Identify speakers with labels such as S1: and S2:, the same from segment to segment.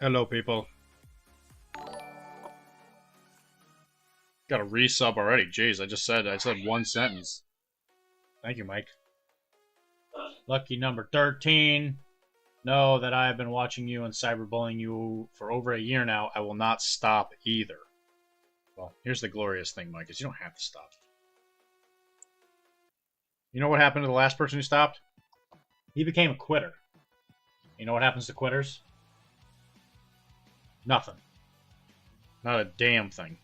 S1: Hello, people. Got a resub already. Jeez, I said one sentence. Thank you, Mike. Lucky number 13. Know that I have been watching you and cyberbullying you for over a year now. I will not stop either. Well, here's the glorious thing, Mike, is you don't have to stop. You know what happened to the last person who stopped? He became a quitter. You know what happens to quitters? Nothing. Not a damn thing.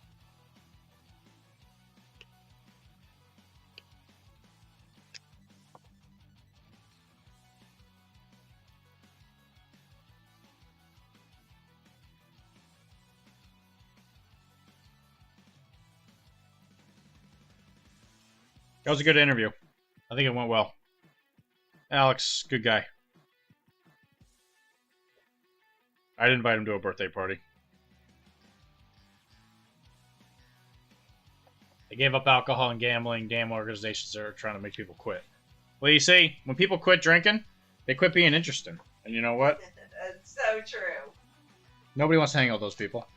S1: That was a good interview. I think it went well. Alex, good guy. I'd invite him to a birthday party. They gave up alcohol and gambling. Damn organizations are trying to make people quit. Well, you see, when people quit drinking, they quit being interesting. And you know what?
S2: That's so true.
S1: Nobody wants to hang out with those people.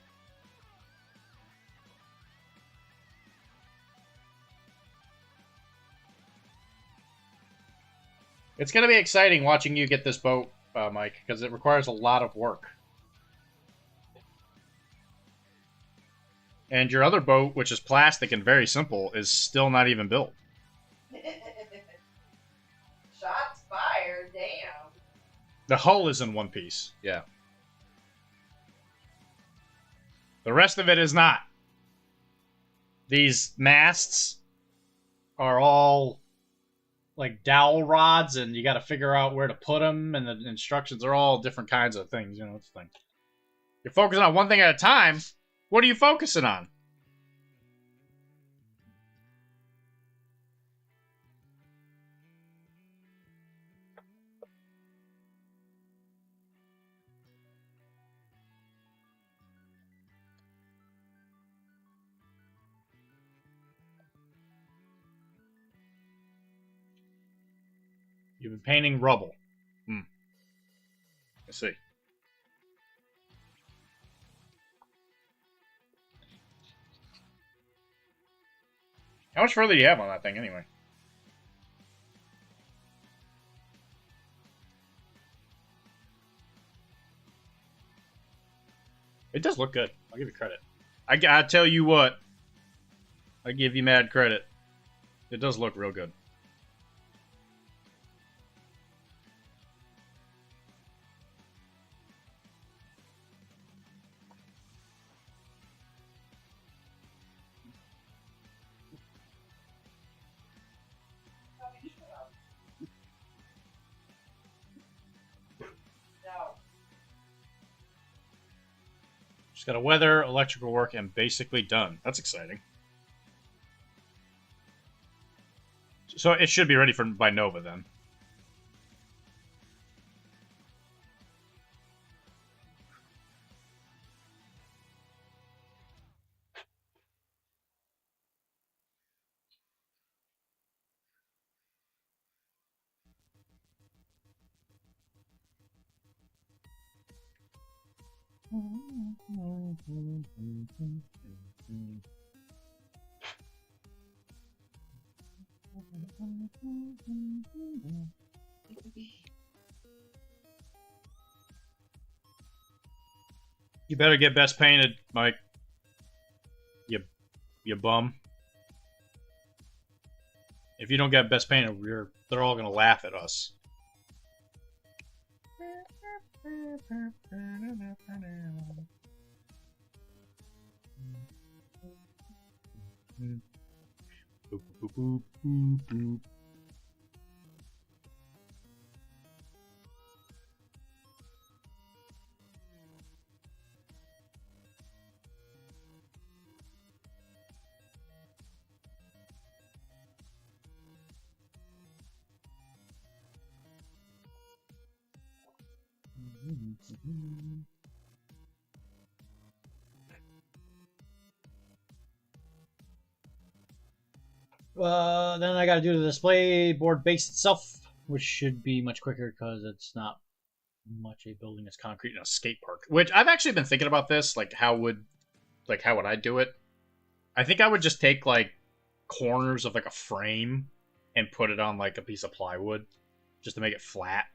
S1: It's going to be exciting watching you get this boat, Mike, because it requires a lot of work. And your other boat, which is plastic and very simple, is still not even built.
S2: Shots fired, damn.
S1: The hull is in one piece, yeah. The rest of it is not. These masts are all like dowel rods, and you got to figure out where to put them, and the instructions are all different kinds of things. You know, it's the thing. You're focusing on one thing at a time. What are you focusing on? You've been painting rubble. I see. How much further do you have on that thing, anyway? It does look good. I'll give you credit. I tell you what. I give you mad credit. It does look real good. Just got a weather, electrical work, and basically done. That's exciting. So it should be ready by Nova then. You better get best painted, Mike. You bum. If you don't get best painted, they're all gonna laugh at us. Boop, boop, boop, boop, boop. Then I gotta do the display board base itself, which should be much quicker because it's not much a building as concrete in a skate park. Which I've actually been thinking about this, like how would I do it? I think I would just take like corners of like a frame and put it on like a piece of plywood just to make it flat.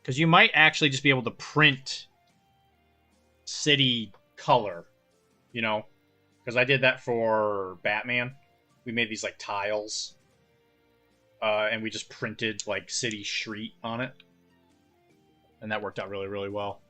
S1: Because you might actually just be able to print city color, you know? Because I did that for Batman. We made these like tiles. And we just printed like city street on it. And that worked out really, really well.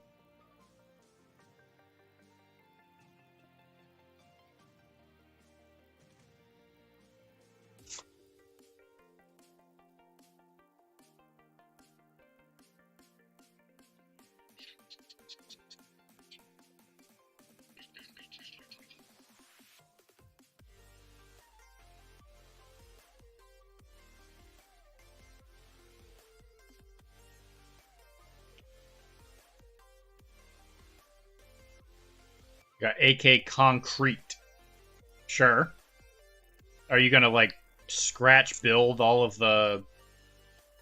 S1: Got AK concrete. Sure. Are you gonna like scratch build all of the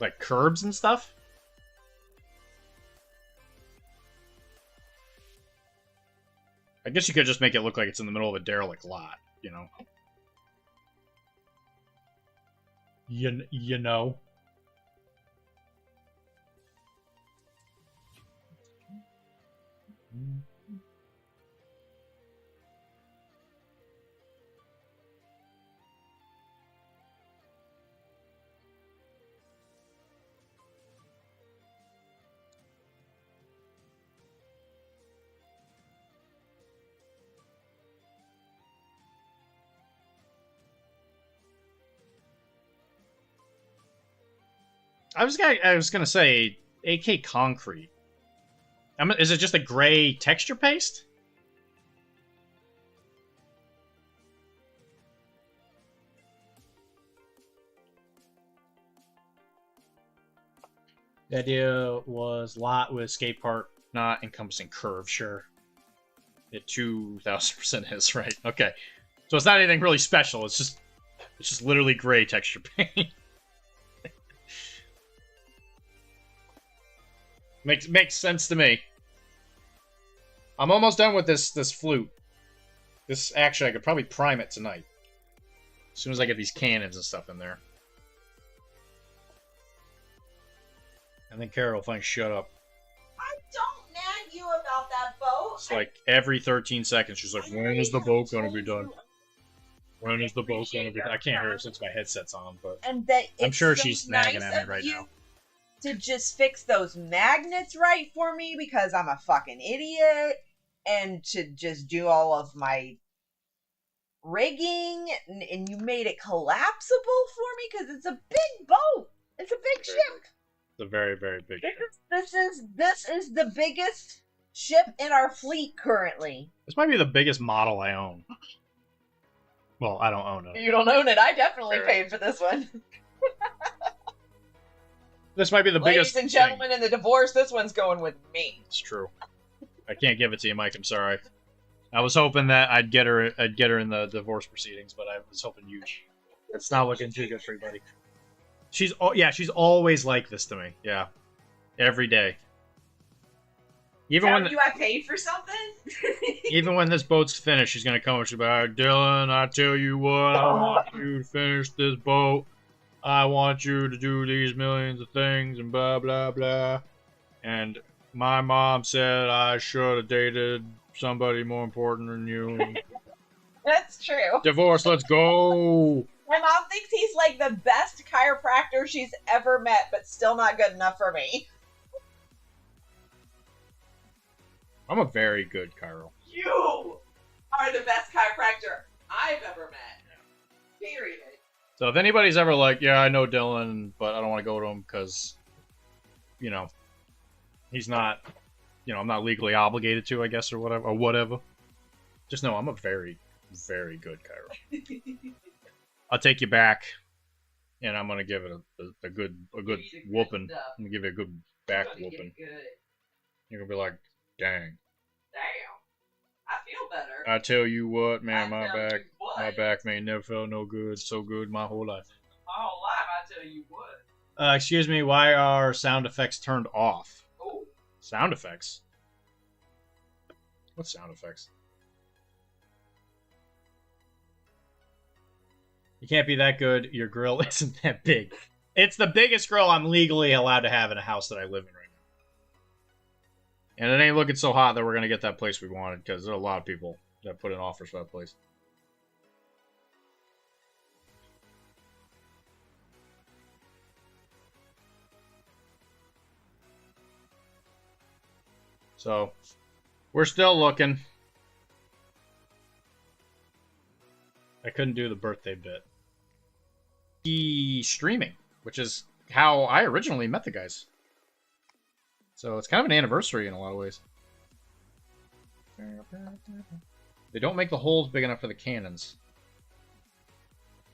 S1: like curbs and stuff? I guess you could just make it look like it's in the middle of a derelict lot, you know. You know. I was gonna say AK concrete. Is it just a gray texture paste? The idea was lot with skate park, not encompassing curve. Sure, it 2000% is right. Okay, so it's not anything really special. It's just literally gray texture paint. Makes sense to me. I'm almost done with this flute. This actually, I could probably prime it tonight. As soon as I get these cannons and stuff in there. And then Kara will finally shut up.
S2: I don't nag you about that boat.
S1: It's like every 13 seconds, she's like, when is the boat going to be done? When is the boat going to be done? I can't hear her since my headset's on, but
S2: and that
S1: I'm sure
S2: so
S1: she's
S2: nice
S1: nagging at me right now.
S2: To just fix those magnets right for me because I'm a fucking idiot, and to just do all of my rigging, and you made it collapsible for me because it's a big boat. It's a big ship.
S1: It's a very, very big ship.
S2: This is the biggest ship in our fleet currently.
S1: This might be the biggest model I own. Well, I don't own it.
S2: You don't own it. I definitely paid for this one.
S1: This might be the biggest.
S2: Ladies and gentlemen, in the divorce, this one's going with me.
S1: It's true. I can't give it to you, Mike. I'm sorry. I was hoping that I'd get her in the divorce proceedings, but I was hoping you. It's not looking too good for you, buddy. She's always like this to me. Yeah. every day. Even
S2: Tell
S1: when
S2: you I paid for something?
S1: even when this boat's finished, she's gonna come and she'll be like, Dylan, I tell you what, I want you to finish this boat. I want you to do these millions of things and blah blah blah. And my mom said I should have dated somebody more important than you.
S2: That's true.
S1: Divorce, let's go.
S2: My mom thinks he's like the best chiropractor she's ever met, but still not good enough for me.
S1: I'm a very good chiro.
S2: You are the best chiropractor I've ever met. Period.
S1: So if anybody's ever like, yeah, I know Dylan, but I don't want to go to him because, you know, he's not, you know, I'm not legally obligated to, I guess, or whatever. Just know I'm a very, very good chiro. I'll take you back, and I'm gonna give it a good whooping. I'm gonna give you a good back whooping. You're gonna be like, dang.
S2: Damn. I feel better.
S1: I tell you what, man, my back may never felt no good, so good my whole life.
S2: My whole life, I tell you what.
S1: Excuse me, why are sound effects turned off?
S2: Oh.
S1: Sound effects? What sound effects? You can't be that good. Your grill isn't that big. It's the biggest grill I'm legally allowed to have in a house that I live in right now. And it ain't looking so hot that we're going to get that place we wanted, because there are a lot of people that put in offers for that place. So, we're still looking. I couldn't do the birthday bit. Streaming, which is how I originally met the guys. So it's kind of an anniversary in a lot of ways. They don't make the holes big enough for the cannons.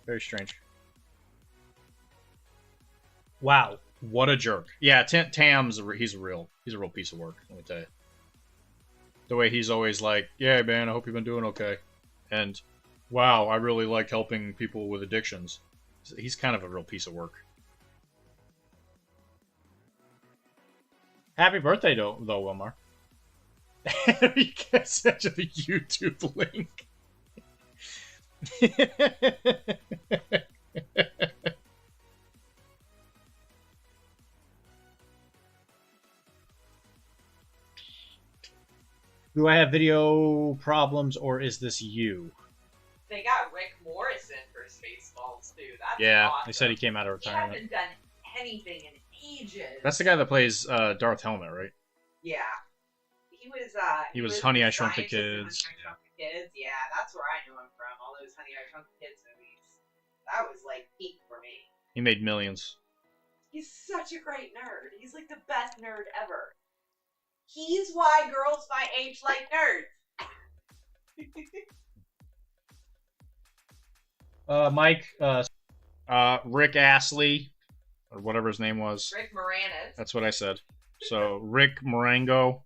S1: Very strange. Wow, what a jerk. Yeah, Tam's he's a real piece of work, let me tell you. The way he's always like, yeah, man, I hope you've been doing okay. And, wow, I really like helping people with addictions. He's kind of a real piece of work. Happy birthday, though, Wilmar. You can send you the YouTube link. Do I have video problems, or is this you?
S2: They got Rick Morrison for Spaceballs, too. That's
S1: yeah,
S2: awesome.
S1: They said he came out of retirement.
S2: He hasn't done anything in ages.
S1: That's the guy that plays Darth Helmet, right?
S2: Yeah. He was
S1: Honey, I Shrunk the Kids.
S2: Honey, I Shrunk the Kids. Yeah, that's where I knew him from. All those Honey, I Shrunk the Kids movies. That was, like, peak for me.
S1: He made millions.
S2: He's such a great nerd. He's, like, the best nerd ever. He's why girls my age like nerds.
S1: Mike, Rick Astley, or whatever his name was.
S2: Rick Moranis.
S1: That's what I said. So, Rick Morango.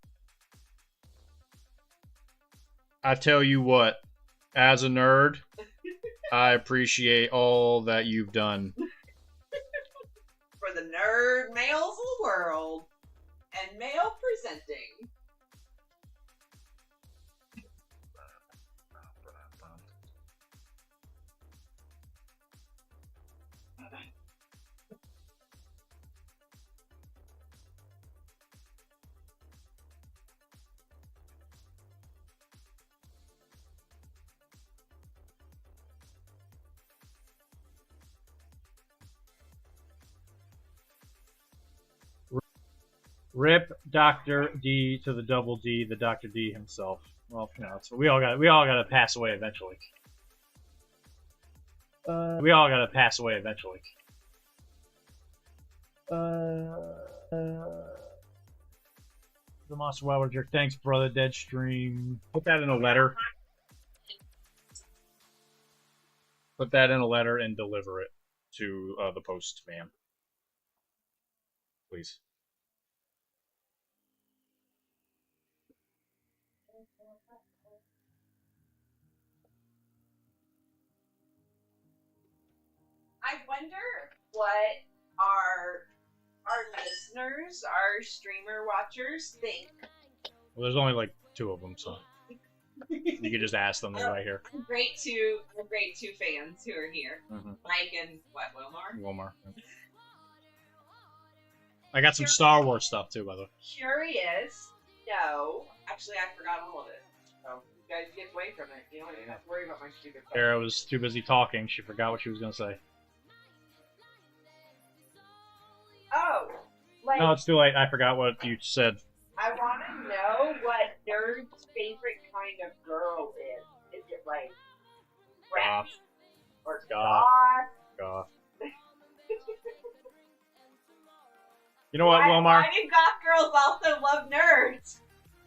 S1: I tell you what, as a nerd, I appreciate all that you've done.
S2: For the nerd males of the world. And male presenting.
S1: Rip Dr. D to the double D, the Dr. D himself. Well, you know, so we all got to pass away eventually. We all got to pass away eventually. The Monster Wild Jerk. Thanks, brother. Deadstream. Put that in a letter. Put that in a letter and deliver it to the post man. Please.
S2: I wonder what our our listeners, our streamer watchers think?
S1: Well, there's only like 2 of them, so you could just ask them. They're right here.
S2: Great two fans who are here.
S1: Mm-hmm.
S2: Mike and what, Wilmar?
S1: Wilmar. I got some Star Wars stuff too, by the way.
S2: Curious? No. Actually, I forgot all of it. So you guys get away from it. You don't even have to worry about my stupid stuff.
S1: Kara was too busy talking. She forgot what she was going to say.
S2: Oh. Like,
S1: No, it's too late. I forgot what you said.
S2: I want to know what Nerd's favorite kind of girl is. Is it like
S1: Goth.
S2: rap or
S1: Goth.
S2: goth?
S1: Goth. You know what, Wilmar?
S2: Why do goth girls also love nerds?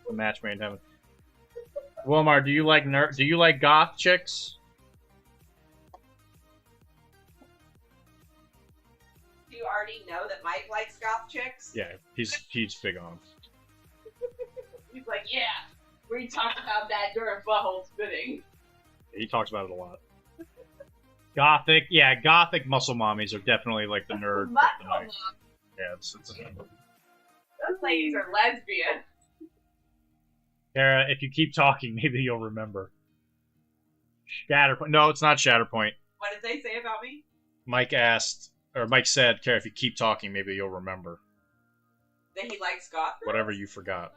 S1: The match made in heaven. Wilmar, do you like Do you like goth chicks?
S2: Do you already know that Mike likes goth chicks?
S1: Yeah, he's big on them.
S2: He's like, yeah, we talked about that during butthole spitting.
S1: He talks about it a lot. Gothic muscle mommies are definitely like the nerd.
S2: Muscle mom.
S1: Yeah, it's
S2: Those ladies are lesbian.
S1: Kara, if you keep talking, maybe you'll remember. Shatterpoint. No, it's not Shatterpoint.
S2: What did they say about me?
S1: Mike said, Kara, if you keep talking, maybe you'll remember.
S2: That he likes goth girls?
S1: Whatever you forgot.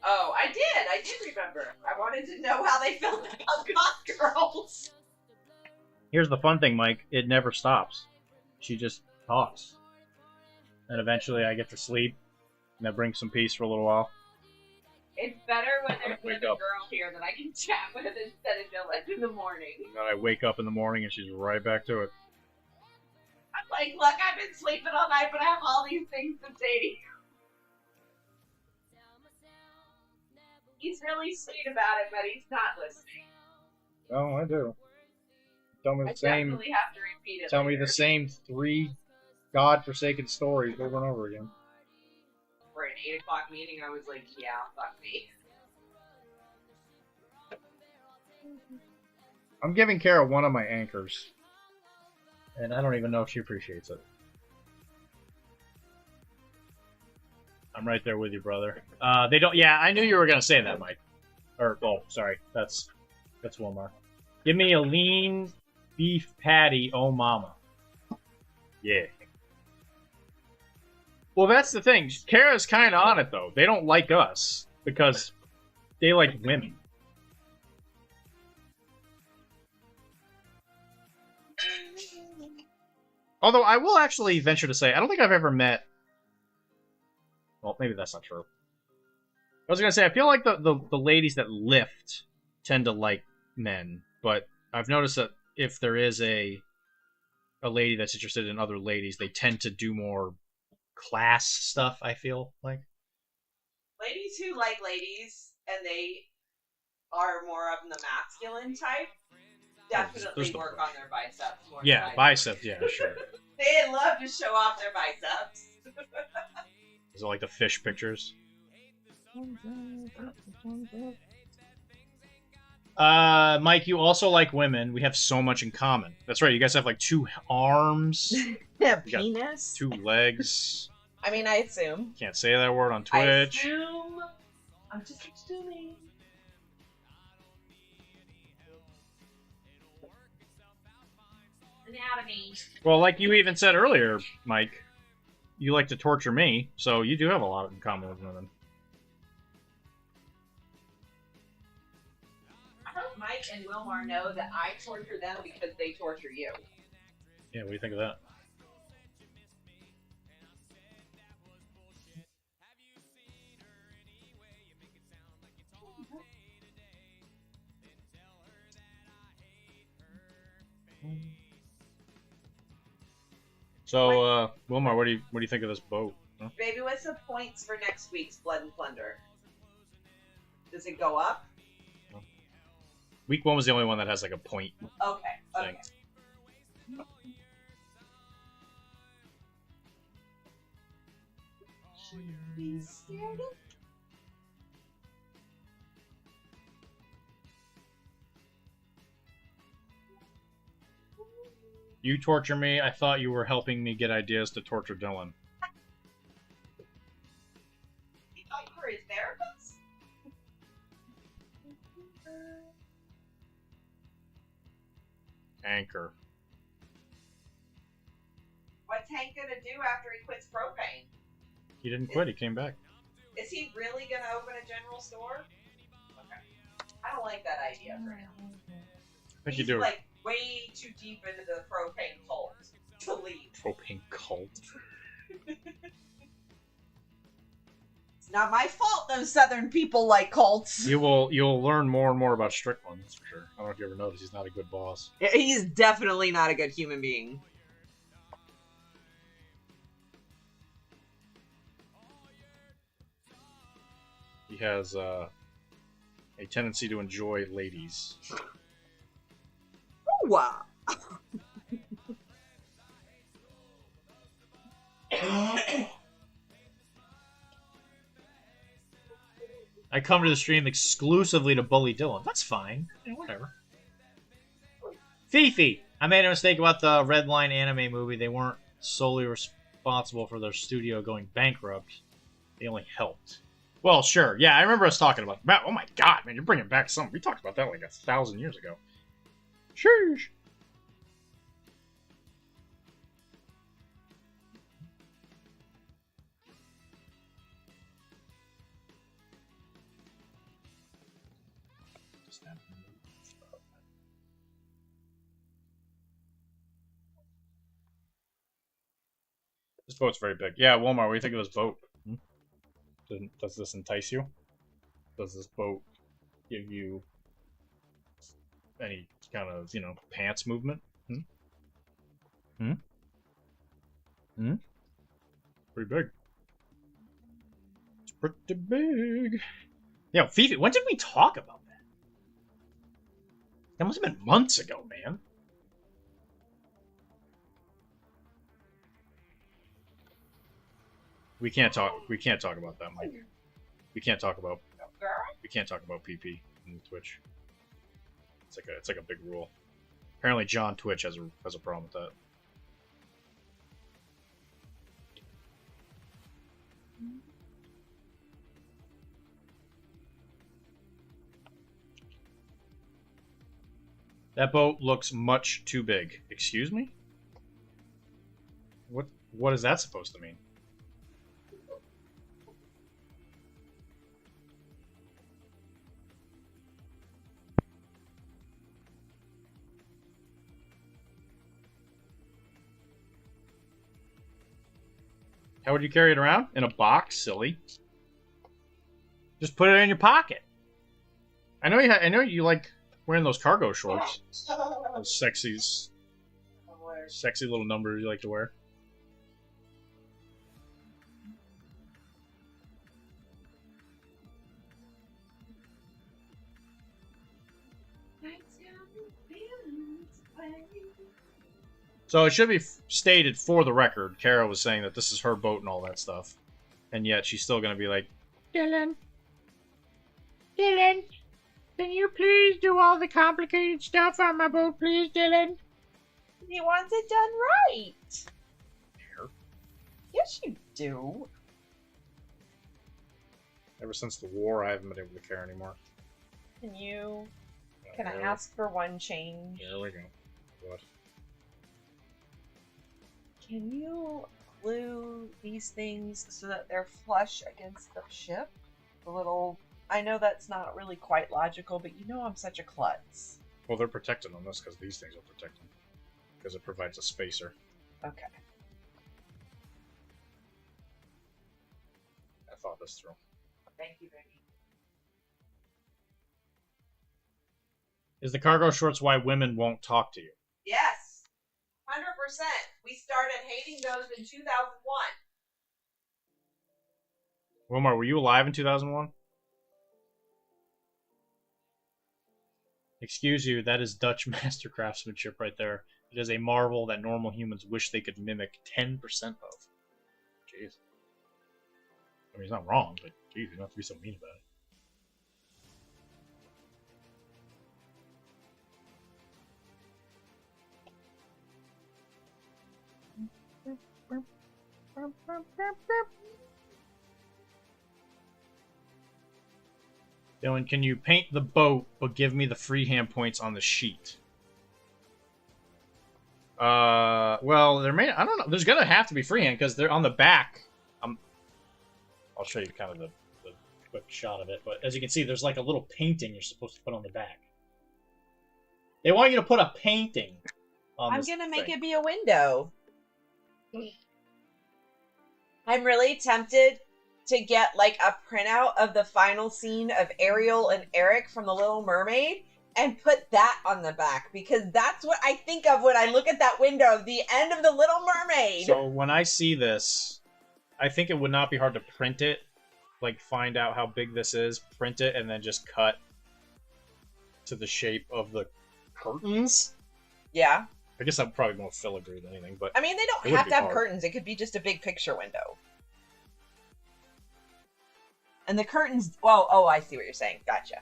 S2: Oh, I did remember. I wanted to know how they felt about goth girls.
S1: Here's the fun thing, Mike. It never stops. She just talks. And eventually I get to sleep. And that brings some peace for a little while.
S2: It's better when there's
S1: Wake
S2: a girl
S1: up.
S2: here that I can chat with instead of Dylan in the morning.
S1: And then I wake up in the morning and she's right back to it.
S2: I'm like, look, I've been sleeping all night, but I have all these things to say to you. He's really sweet about it, but he's not listening.
S1: Oh, I do. Tell me
S2: I definitely have to repeat it.
S1: Tell me
S2: later.
S1: the same 3 godforsaken stories over and over again.
S2: For an 8 o'clock meeting, I was like, yeah, fuck me.
S1: I'm giving Kara one of my anchors. And I don't even know if she appreciates it. I'm right there with you, brother. They don't. Yeah, I knew you were gonna say that, Mike. Sorry. That's Wilmar. Give me a lean beef patty, oh mama. Yeah. Well, that's the thing. Kara's kind of on it though. They don't like us because they like women. Although I will actually venture to say, I don't think I've ever met. Well, maybe that's not true. I was gonna say I feel like the ladies that lift tend to like men, but I've noticed that if there is a lady that's interested in other ladies, they tend to do more class stuff. I feel like
S2: Ladies who like ladies and they are more of the masculine type definitely
S1: there's no
S2: work on their biceps more.
S1: yeah,
S2: than I do.
S1: biceps. Yeah, sure.
S2: They love to show off their biceps.
S1: Is it like the fish pictures? Mike, you also like women. We have so much in common. That's right. You guys have like 2 arms,
S2: Yeah,
S1: You got
S2: penis.
S1: 2 legs.
S2: I mean, I assume.
S1: Can't say that word on
S2: I
S1: Twitch.
S2: assume. I'm just assuming. Anatomy.
S1: Well, like you even said earlier, Mike, you like to torture me, so you do have a lot in common with women.
S2: I hope Mike and Wilmar know that I torture them because they torture you.
S1: Yeah, what do you think of that? So, Wilmar, what do you think of this boat? Huh?
S2: Baby, what's the points for next week's Blood and Plunder? Does it go up?
S1: Week 1 was the only one that has like a point
S2: Okay. Okay.
S1: thing.
S2: Be scared of-
S1: You torture me. I thought you were helping me get ideas to torture Dylan. Anchor.
S2: What's Hank gonna do after he quits propane?
S1: He didn't quit. He came back.
S2: Is he really gonna open a general store? Okay. I don't like that idea for him.
S1: I think
S2: He's
S1: you do.
S2: like way too deep into the propane cult to leave.
S1: Propane cult.
S2: It's not my fault those southern people like cults.
S1: You'll learn more and more about Strickland, that's for sure. I don't know if you ever noticed, he's not a good boss.
S2: He's definitely not a good human being.
S1: He has a tendency to enjoy ladies.
S2: Oh, wow.
S1: I come to the stream exclusively to bully Dylan. That's fine. Yeah, whatever. Fifi! I made a mistake about the Red Line anime movie. They weren't solely responsible for their studio going bankrupt. They only helped. Well, sure. Yeah, I remember us talking about that. Oh my god, man, you're bringing back something. We talked about that like 1,000 years ago. Sheesh. This boat's very big. Yeah, Walmart, what do you think of this boat? Does this entice you? Does this boat give you any kind of, pants movement? Pretty big. It's pretty big. Yeah, Fifi, when did we talk about that? That must have been months ago, man. We can't talk about that, Mike. We can't talk about PP in Twitch. It's like a big rule. Apparently John Twitch has a problem with that. That boat looks much too big. Excuse me? What is that supposed to mean? How would you carry it around? In a box, silly. Just put it in your pocket. I know you like wearing those cargo shorts. Those sexy little numbers you like to wear. So it should be stated for the record, Kara was saying that this is her boat and all that stuff. And yet she's still going to be like, Dylan, can you please do all the complicated stuff on my boat, please, Dylan?
S2: He wants it done right.
S1: Care.
S2: Yes, you do.
S1: Ever since the war, I haven't been able to care anymore.
S2: Can I ask for one change?
S1: There we go. What?
S2: Can you glue these things so that they're flush against the ship? I know that's not really quite logical, but you know I'm such a klutz.
S1: Well, they're protected on this because these things will protect them. Because it provides a spacer.
S2: Okay.
S1: I thought this through.
S2: Thank you, baby.
S1: Is the cargo shorts why women won't talk to you?
S2: Yes. 100%. We started hating those in 2001.
S1: Wilmar, were you alive in 2001? Excuse you, that is Dutch master craftsmanship right there. It is a marvel that normal humans wish they could mimic 10% of. Jeez. I mean, he's not wrong, but geez, you don't have to be so mean about it. Dylan, can you paint the boat, but give me the freehand points on the sheet? Well, there may... I don't know. There's gonna have to be freehand, because they're on the back. I'll show you kind of the quick shot of it, but as you can see, there's like a little painting you're supposed to put on the back. They want you to put a painting on
S2: I'm
S1: this
S2: gonna make
S1: thing.
S2: it be a window. I'm really tempted to get like a printout of the final scene of Ariel and Eric from The Little Mermaid and put that on the back, because that's what I think of when I look at that window of the end of The Little Mermaid.
S1: So when I see this, I think it would not be hard to print it, like find out how big this is, print it, and then just cut to the shape of the curtains.
S2: Yeah.
S1: I guess I'm probably more filigree than anything, but
S2: I mean, they don't
S1: it would
S2: have
S1: be
S2: to have
S1: hard.
S2: curtains. It could be just a big picture window. And the curtains... Well, oh, I see what you're saying. Gotcha.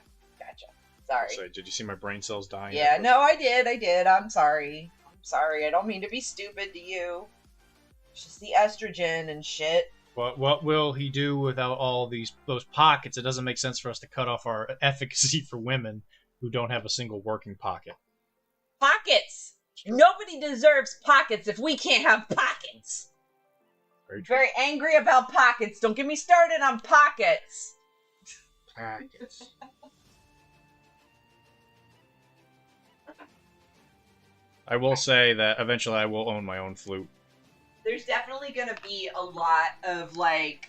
S2: Sorry.
S1: So, did you see my brain cells dying?
S2: Yeah, no, I did. I'm sorry. I don't mean to be stupid to you. It's just the estrogen and shit.
S1: What will he do without all those pockets? It doesn't make sense for us to cut off our efficacy for women who don't have a single working pocket.
S2: Pockets! Nobody deserves pockets if we can't have pockets. Very angry about pockets. Don't get me started on pockets.
S1: Pockets. I will say that eventually I will own my own flute.
S2: There's definitely gonna be a lot of like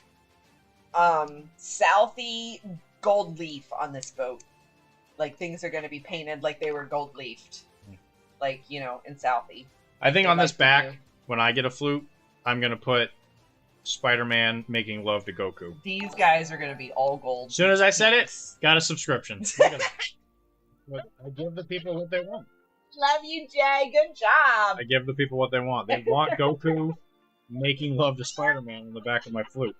S2: Southie gold leaf on this boat. Like things are gonna be painted like they were gold leafed. Like, you know, in Southie.
S1: I think on this
S2: like
S1: back, when I get a flute, I'm gonna put Spider-Man making love to Goku.
S2: These guys are gonna be all gold.
S1: As soon as I said it, got a subscription. I give the people what they want.
S2: Love you, Jay. Good job.
S1: I give the people what they want. They want Goku making love to Spider-Man on the back of my flute.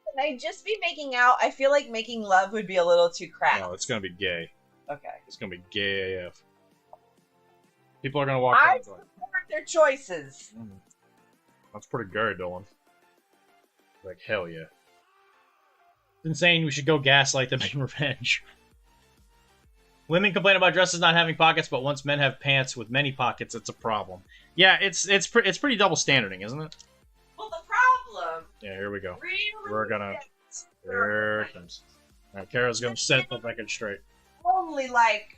S2: Can I just be making out? I feel like making love would be a little too crass.
S1: No, it's gonna be gay.
S2: Okay.
S1: It's gonna be gay AF. People are gonna walk
S2: I
S1: out.
S2: support their choices.
S1: That's pretty gay, Dylan. Like, hell yeah. It's insane. We should go gaslight them in revenge. Women complain about dresses not having pockets, but once men have pants with many pockets, it's a problem. Yeah, it's pretty double standarding, isn't it?
S2: Well, the problem.
S1: Yeah, here we go.
S2: Really
S1: We're gonna. Here it comes. All right, Kara's gonna set the record straight.
S2: Only like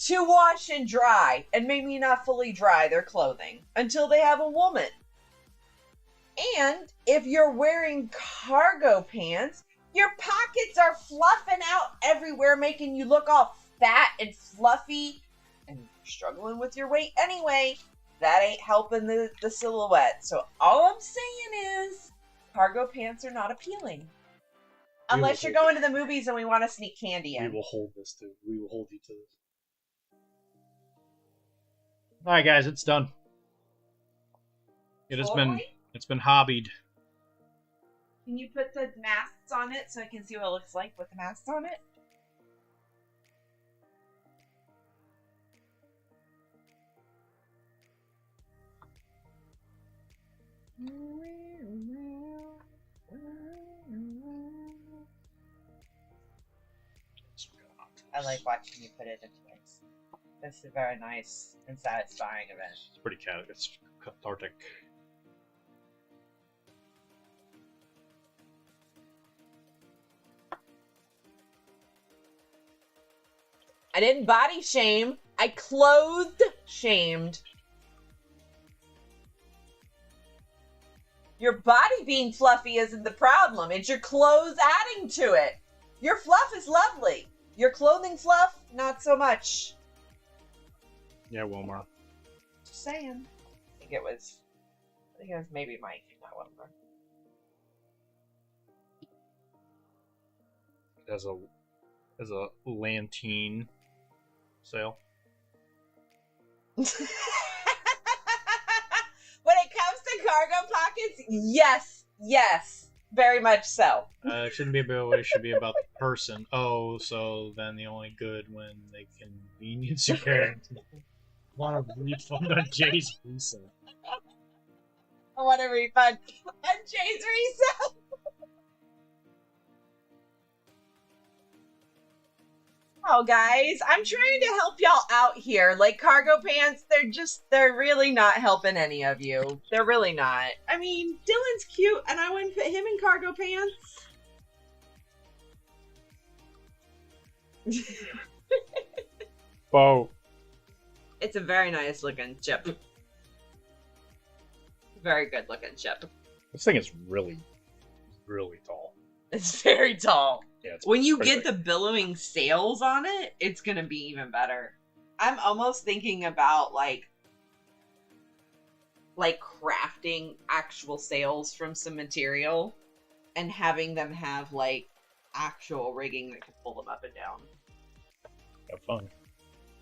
S2: to wash and dry, and maybe not fully dry their clothing until they have a woman. And if you're wearing cargo pants, your pockets are fluffing out everywhere, making you look all fat and fluffy, and you're struggling with your weight anyway. That ain't helping the silhouette. So all I'm saying is cargo pants are not appealing. Unless you're going to the movies and we want to sneak candy in.
S1: We will hold this too. We will hold you to this. Alright guys, it's done. It's been hobbied.
S2: Can you put the masks on it so I can see what it looks like with the masks on it? I like watching you put it into place. This is a very nice and satisfying event.
S1: It's pretty it's cathartic.
S2: I didn't body shame. I clothed shamed. Your body being fluffy isn't the problem. It's your clothes adding to it. Your fluff is lovely. Your clothing fluff, not so much.
S1: Yeah, Wilmar.
S2: Just saying. I think it was maybe Mike, not Wilmar.
S1: As a Lantine sale.
S2: When it comes to cargo pockets, yes, very much so.
S1: It shouldn't be about what it should be about the person. Oh, so then the only good when they convenience your parents. Want a refund on Jay's visa.
S2: I want a refund on Jay's resale. Oh, guys, I'm trying to help y'all out here. Like, cargo pants, they're really not helping any of you. They're really not. I mean, Dylan's cute, and I wouldn't put him in cargo pants.
S1: Whoa.
S2: It's a very nice looking chip. Very good looking chip.
S1: This thing is really, really tall.
S2: It's very tall.
S1: Yeah, it's
S2: when you
S1: pretty
S2: get the billowing sails on it, it's gonna be even better. I'm almost thinking about like crafting actual sails from some material and having them have like actual rigging that can pull them up and down.
S1: Have fun.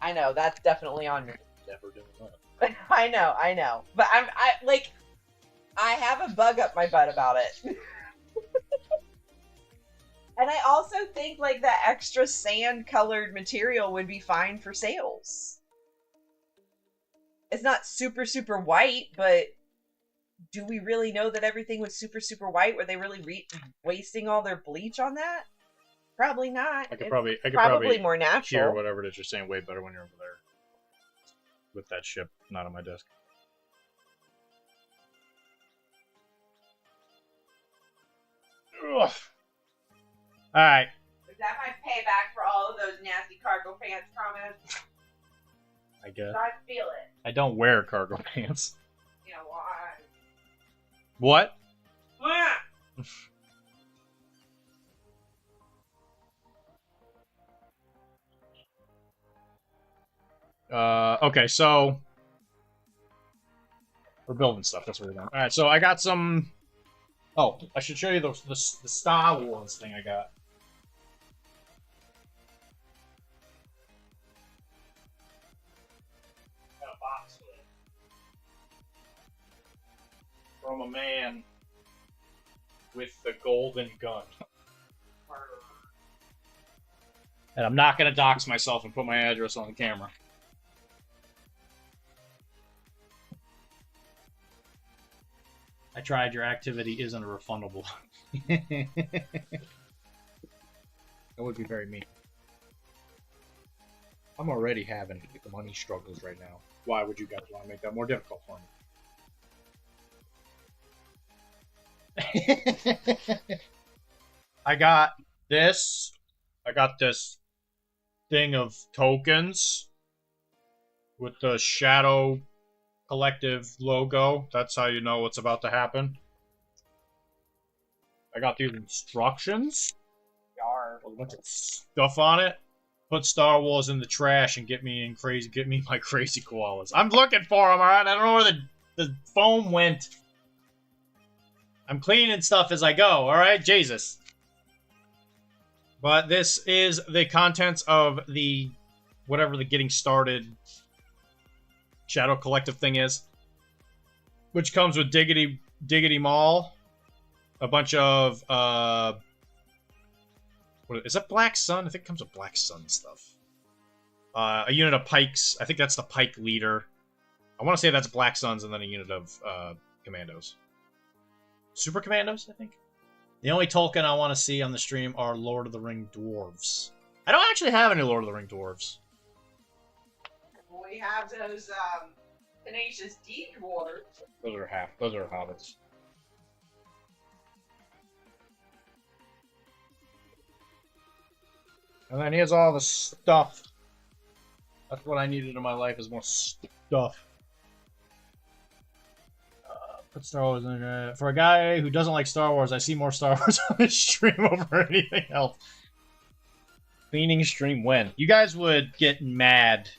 S2: I know, that's definitely on me.
S1: Never doing that.
S2: I know. But I have a bug up my butt about it. And I also think like that extra sand colored material would be fine for sails. It's not super, super white, but do we really know that everything was super, super white? Were they really wasting all their bleach on that? Probably not.
S1: I could probably
S2: more natural.
S1: hear whatever it is you're saying way better when you're over there with that ship not on my desk. Ugh. All right.
S2: Is that my payback for all of those nasty cargo pants comments?
S1: I guess.
S2: I feel it.
S1: I don't wear cargo pants.
S2: You know why?
S1: What? Okay, so we're building stuff. That's what we're doing. All right, so I got some. Oh, I should show you the Star Wars thing I got. Got a box with it from a man with the golden gun. And I'm not gonna dox myself and put my address on the camera. I tried. Your activity isn't refundable. That would be very mean. I'm already having money struggles right now. Why would you guys want to make that more difficult for me? I got this. I got this thing of tokens with the Shadow Collective logo. That's how you know what's about to happen. I got these instructions. A bunch of stuff on it. Put Star Wars in the trash and get me my crazy koalas. I'm looking for them, alright? I don't know where the foam went. I'm cleaning stuff as I go, alright? Jesus. But this is the contents of the whatever the getting started Shadow Collective thing is, which comes with Diggity Mall, a bunch of what is that, Black Sun? I think it comes with Black Sun stuff. A unit of Pikes. I think that's the Pike leader. I want to say that's Black Suns, and then a unit of Commandos. Super Commandos, I think. The only Tolkien I want to see on the stream are Lord of the Ring dwarves. I don't actually have any Lord of the Ring dwarves.
S2: We have those Tenacious D dwarves.
S1: Those are hobbits. And then here's all the stuff. That's what I needed in my life, is more stuff. Put Star Wars in there. For a guy who doesn't like Star Wars, I see more Star Wars on his stream over anything else. Cleaning stream when? You guys would get mad,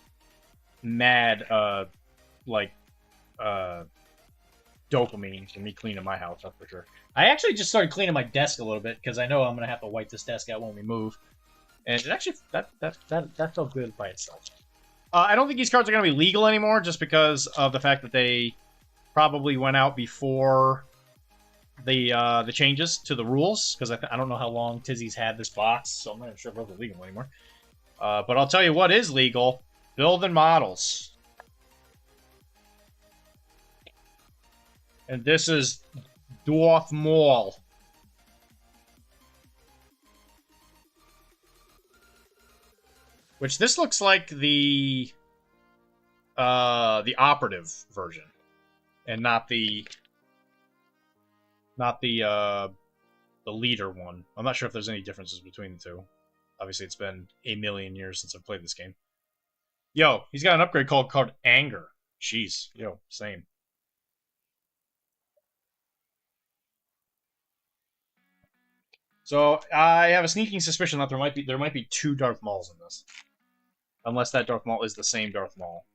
S1: dopamine from me cleaning my house, that's for sure. I actually just started cleaning my desk a little bit, because I know I'm going to have to wipe this desk out when we move. And it actually, that felt good by itself. I don't think these cards are going to be legal anymore, just because of the fact that they probably went out before the changes to the rules, because I don't know how long Tizzy's had this box, so I'm not sure if those are legal anymore. But I'll tell you what is legal: building models. And this is Dwarf Maul. Which this looks like the operative version, and not the leader one. I'm not sure if there's any differences between the two. Obviously, it's been a million years since I've played this game. Yo, he's got an upgrade called Anger. Jeez, yo, same. So I have a sneaking suspicion that there might be two Darth Mauls in this, unless that Darth Maul is the same Darth Maul.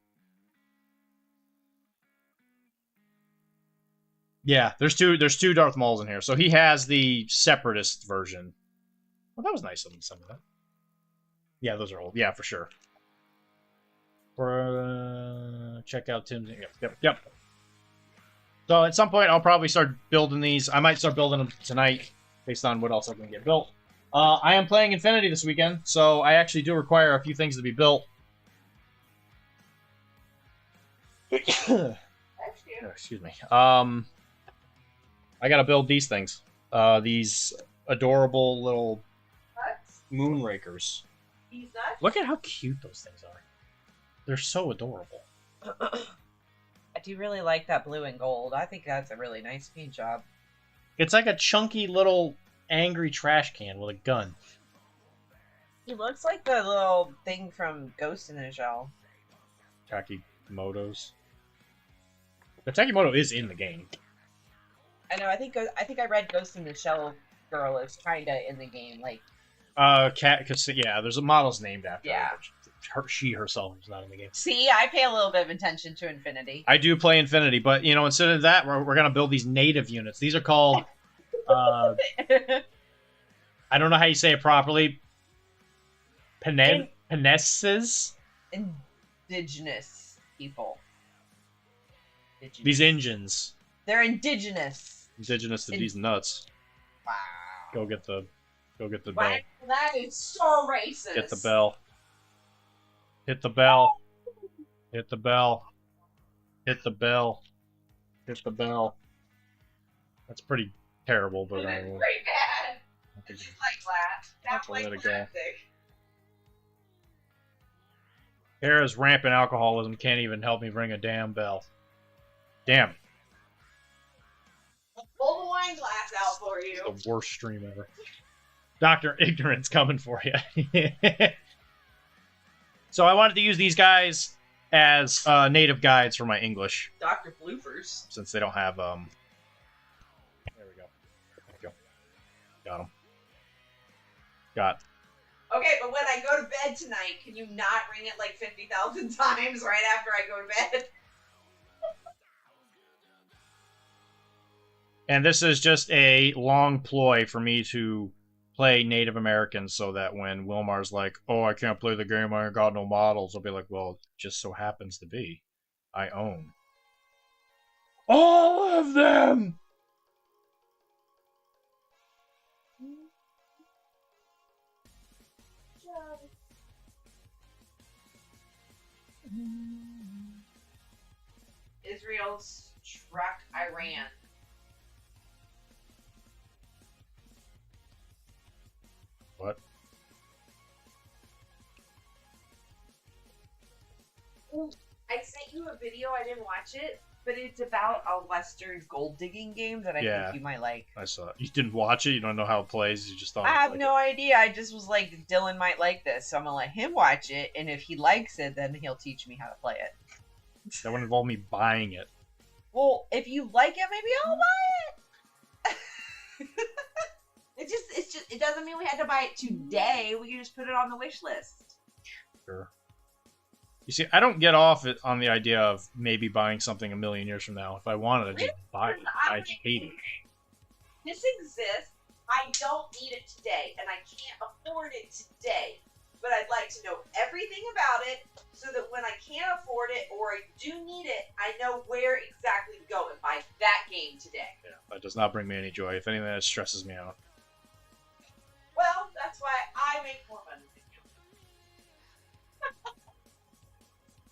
S1: Yeah, there's two Darth Mauls in here. So he has the Separatist version. Well, that was nice of him, some of that. Yeah, those are old. Yeah, for sure. Check out Tim's. Yep. So at some point, I'll probably start building these. I might start building them tonight, based on what else I can get built. I am playing Infinity this weekend, so I actually do require a few things to be built. Excuse me. I gotta build these things. These adorable little moonrakers.
S2: These nuts?
S1: Look at how cute those things are. They're so adorable.
S2: I do really like that blue and gold. I think that's a really nice paint job.
S1: It's like a chunky little angry trash can with a gun.
S2: He looks like the little thing from Ghost in the Shell.
S1: Takimoto's. The Takimoto is in the game.
S2: I know. I think I read Ghost in the Shell girl is kinda in the game. Like,
S1: Cause yeah, there's a model's named after
S2: yeah.
S1: her. She herself is not in the game.
S2: See, I pay a little bit of attention to Infinity.
S1: I do play Infinity, but you know, instead of that, we're gonna build these native units. These are called. I don't know how you say it properly. Penesses?
S2: Indigenous people. Indigenous.
S1: These engines.
S2: They're indigenous.
S1: Indigenous to these nuts.
S2: Wow.
S1: Go get the
S2: Wow,
S1: bell.
S2: that is so racist.
S1: Get the bell. Hit the bell. Hit the bell. Hit the bell. Hit the bell. That's pretty terrible, but
S2: It's pretty bad. It's just like that. That's like
S1: let it
S2: plastic.
S1: Kara's rampant alcoholism can't even help me ring a damn bell. Damn.
S2: I'll pull the wine glass out for you.
S1: It's the worst stream ever. Dr. Ignorance coming for you. So I wanted to use these guys as native guides for my English.
S2: Dr. Bloopers.
S1: Since they don't have, There we go. There we go. Got them. Got.
S2: Okay, but when I go to bed tonight, can you not ring it like 50,000 times right after I go to bed?
S1: And this is just a long ploy for me to play Native Americans so that when Wilmar's like, oh, I can't play the game, I ain't got no models, I'll be like, well, it just so happens to be. I own all of them!
S2: Israel struck Iran.
S1: What?
S2: I sent you a video, I didn't watch it, but it's about a Western gold digging game that I think you might like.
S1: I saw it. You didn't watch it? You don't know how it plays? You just thought
S2: I have
S1: like
S2: no idea. I just was like, Dylan might like this, so I'm gonna let him watch it, and if he likes it, then he'll teach me how to play it.
S1: That would involve me buying it.
S2: Well, if you like it, maybe I'll buy it. It doesn't mean we had to buy it today. We can just put it on the wish list.
S1: Sure. You see, I don't get off it on the idea of maybe buying something a million years from now. If I wanted, I'd just buy it. I hate it.
S2: This exists. I don't need it today, and I can't afford it today. But I'd like to know everything about it so that when I can't afford it or I do need it, I know where exactly to go and buy that game today.
S1: Yeah, that does not bring me any joy. If anything, that stresses me out.
S2: Well, that's why I make more money than you.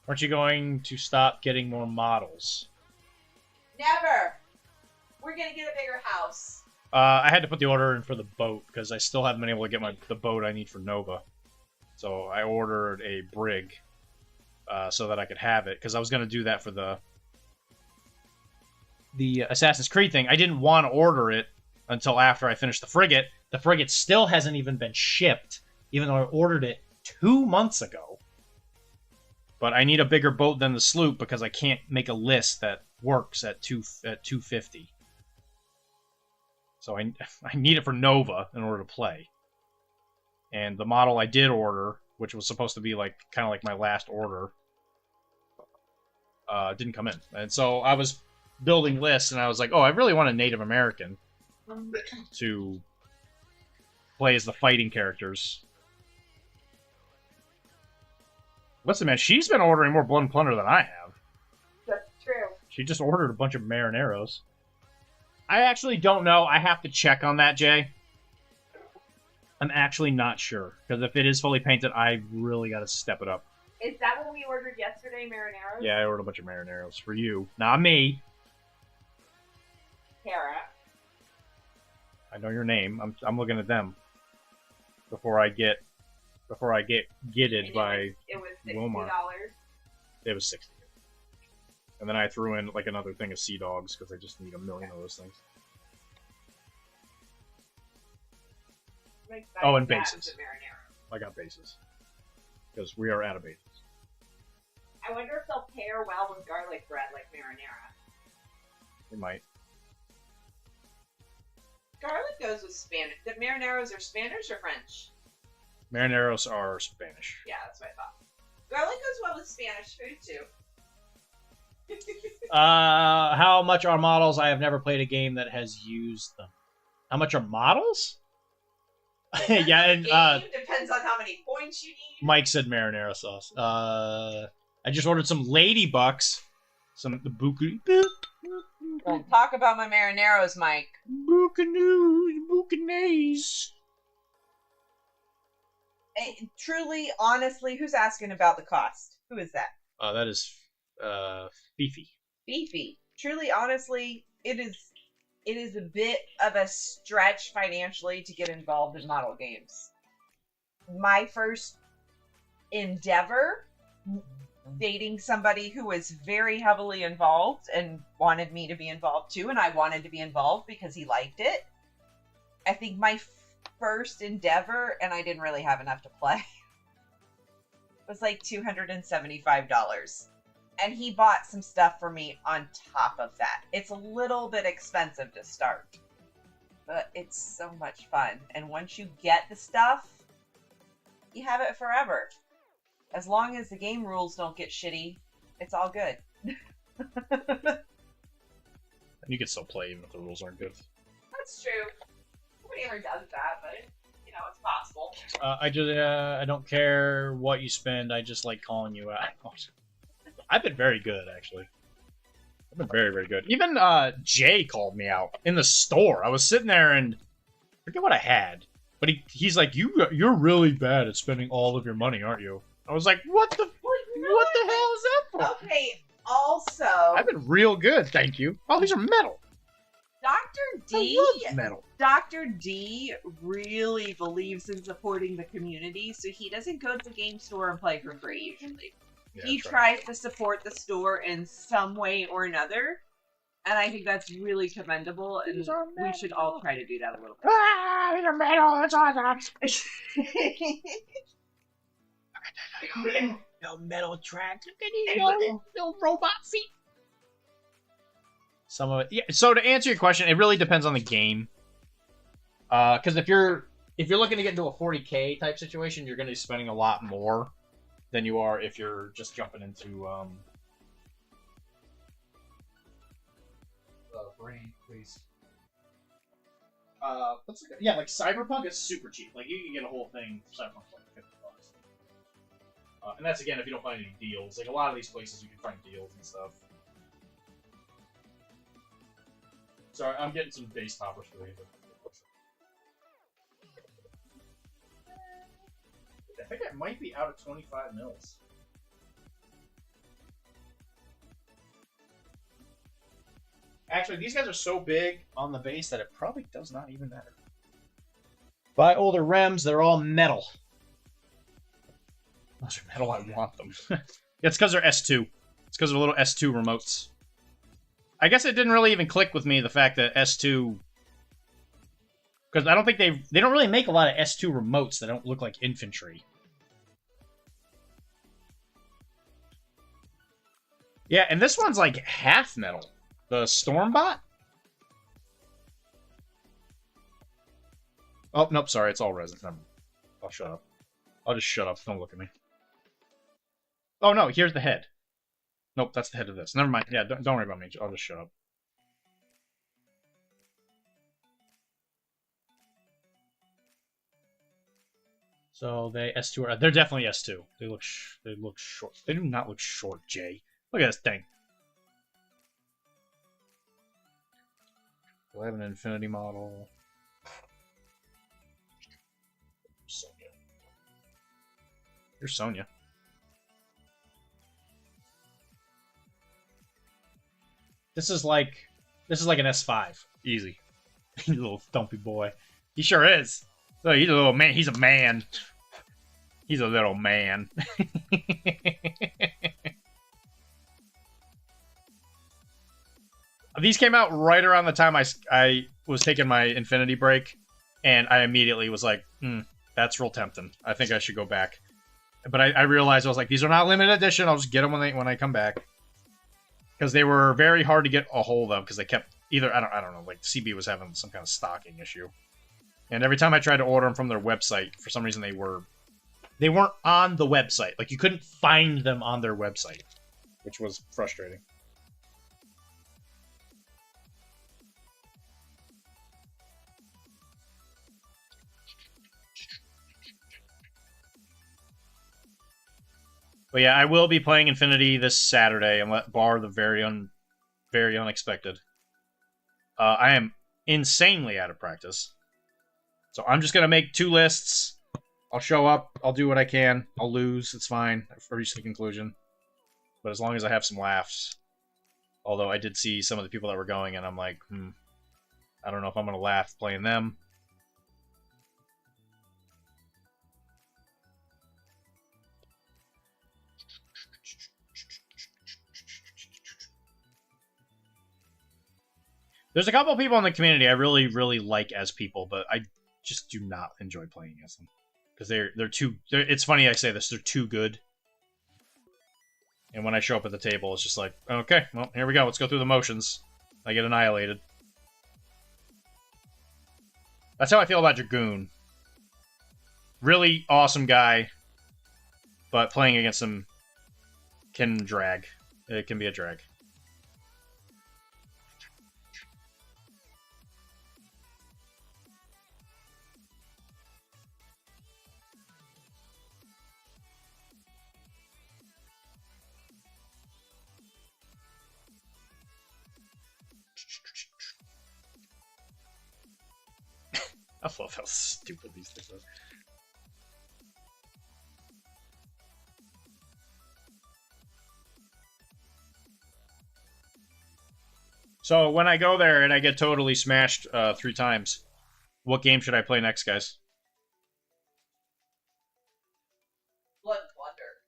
S1: Aren't you going to stop getting more models?
S2: Never. We're gonna get a bigger house.
S1: I had to put the order in for the boat because I still haven't been able to get the boat I need for Nova. So I ordered a brig so that I could have it, because I was going to do that for the Assassin's Creed thing. I didn't want to order it until after I finished the frigate. The frigate still hasn't even been shipped, even though I ordered it 2 months ago. But I need a bigger boat than the sloop because I can't make a list that works at 250. So I need it for Nova in order to play. And the model I did order, which was supposed to be like kind of like my last order, didn't come in. And so I was building lists, and I was like, oh, I really want a Native American to play as the fighting characters. Listen, man, she's been ordering more Blood and Plunder than I have.
S2: That's true.
S1: She just ordered a bunch of Marineros. I actually don't know. I have to check on that, Jay. I'm actually not sure. Because if it is fully painted, I really got to step it up.
S2: Is that what we ordered yesterday, Marineros?
S1: Yeah, I ordered a bunch of Marineros for you. Not me.
S2: Kara.
S1: I know your name. I'm looking at them. Before I get gitted by
S2: it was $60.
S1: Wilmar. It was 60. And then I threw in like another thing of Sea Dogs because I just need a million of those things. Oh, and bases. I got bases. Because we are out of bases.
S2: I wonder if they'll pair well with garlic bread like marinara.
S1: They might.
S2: Garlic goes with Spanish. The marinaros are Spanish or French?
S1: Marineros are Spanish.
S2: Yeah, that's what I thought. Garlic goes well with Spanish food too.
S1: How much are models? I have never played a game that has used them. How much are models? Yeah, and
S2: depends on how many points you need.
S1: Mike said marinara sauce. I just ordered some ladybucks. Some the buku.
S2: Don't talk about my marineros, Mike.
S1: Bucanays.
S2: Hey, truly, honestly, who's asking about the cost? Who is that?
S1: That is Fifi.
S2: Fifi. Truly, honestly, it is a bit of a stretch financially to get involved in model games. My first endeavor, dating somebody who was very heavily involved and wanted me to be involved too, and I wanted to be involved because he liked it. I think my first endeavor, and I didn't really have enough to play, was like $275. And he bought some stuff for me on top of that. It's a little bit expensive to start, but it's so much fun. And once you get the stuff, you have it forever. As long as the game rules don't get shitty, it's all good.
S1: And you can still play even if the rules aren't good.
S2: That's true. Nobody ever does that, but you know, it's possible.
S1: I don't care what you spend. I just like calling you out. I've been very good, actually. I've been very, very good. Even Jay called me out in the store. I was sitting there and I forget what I had, but he's like, "You're really bad at spending all of your money, aren't you?" I was like, "What the hell is that for?"
S2: Okay. Also,
S1: I've been real good, thank you. Oh, these are metal.
S2: Dr. D.
S1: I love metal.
S2: Dr. D really believes in supporting the community, so he doesn't go to the game store and play for free usually. Yeah, he tries to support the store in some way or another, and I think that's really commendable, and we should all try to do that a little bit.
S1: Ah, these are metal, that's awesome. No metal tracks. Look at these little robot feet. Some of it, yeah. So to answer your question, it really depends on the game. Because if you're looking to get into a 40K type situation, you're going to be spending a lot more than you are if you're just jumping into brain, please. Like Cyberpunk is super cheap. Like you can get a whole thing for Cyberpunk for like $50. And that's again if you don't find any deals. Like a lot of these places you can find deals and stuff. Sorry, I'm getting some base toppers for you. I think I might be out of 25 mils. Actually, these guys are so big on the base that it probably does not even matter. Buy older REMs, they're all metal. Those are metal, I want them. Yeah, it's because they're S2. It's because they're little S2 remotes. I guess it didn't really even click with me, the fact that S2... Because I don't think they don't really make a lot of S2 remotes that don't look like infantry. Yeah, and this one's like half metal. The Stormbot? Oh, nope, sorry, it's all resin. Never mind. I'll shut up. I'll just shut up. Don't look at me. Oh, no, here's the head. Nope, that's the head of this. Never mind. Yeah, don't worry about me. I'll just shut up. So they S2 are... They're definitely S2. They look short. They do not look short, Jay. Look at this thing. Do I have an Infinity model? Sonya. Here's Sonya. This is like an S5. Easy. You little thumpy boy. He sure is. So he's a little man. He's a man. He's a little man. These came out right around the time I was taking my Infinity break, and I immediately was like, that's real tempting. I think I should go back. But I realized, I was like, these are not limited edition. I'll just get them when I come back. Because they were very hard to get a hold of, because they kept either, I don't know, like CB was having some kind of stocking issue. And every time I tried to order them from their website, for some reason they weren't on the website. Like, you couldn't find them on their website, which was frustrating. But yeah, I will be playing Infinity this Saturday, and bar the very unexpected. I am insanely out of practice. So I'm just going to make 2 lists. I'll show up. I'll do what I can. I'll lose. It's fine. I've reached the conclusion. But as long as I have some laughs. Although I did see some of the people that were going, and I'm like, I don't know if I'm going to laugh playing them. There's a couple of people in the community I really, really like as people, but I just do not enjoy playing against them. Because they're too... it's funny I say this, they're too good. And when I show up at the table, it's just like, okay, well, here we go, let's go through the motions. I get annihilated. That's how I feel about Dragoon. Really awesome guy, but playing against him can drag. It can be a drag. I love how stupid these things are. So, when I go there and I get totally smashed 3 times, what game should I play next, guys?
S2: Blood and Plunder.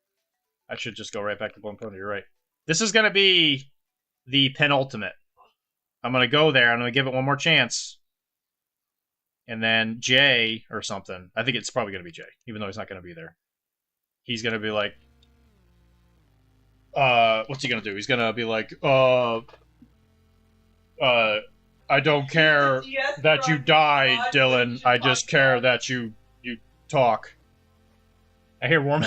S1: I should just go right back to Blood and Plunder, you're right. This is going to be the penultimate. I'm going to go there, I'm going to give it one more chance. And then Jay, or something. I think it's probably going to be Jay, even though he's not going to be there. He's going to be like... what's he going to do? He's going to be like, I don't care that you die, Dylan. I just care that you talk. I hear War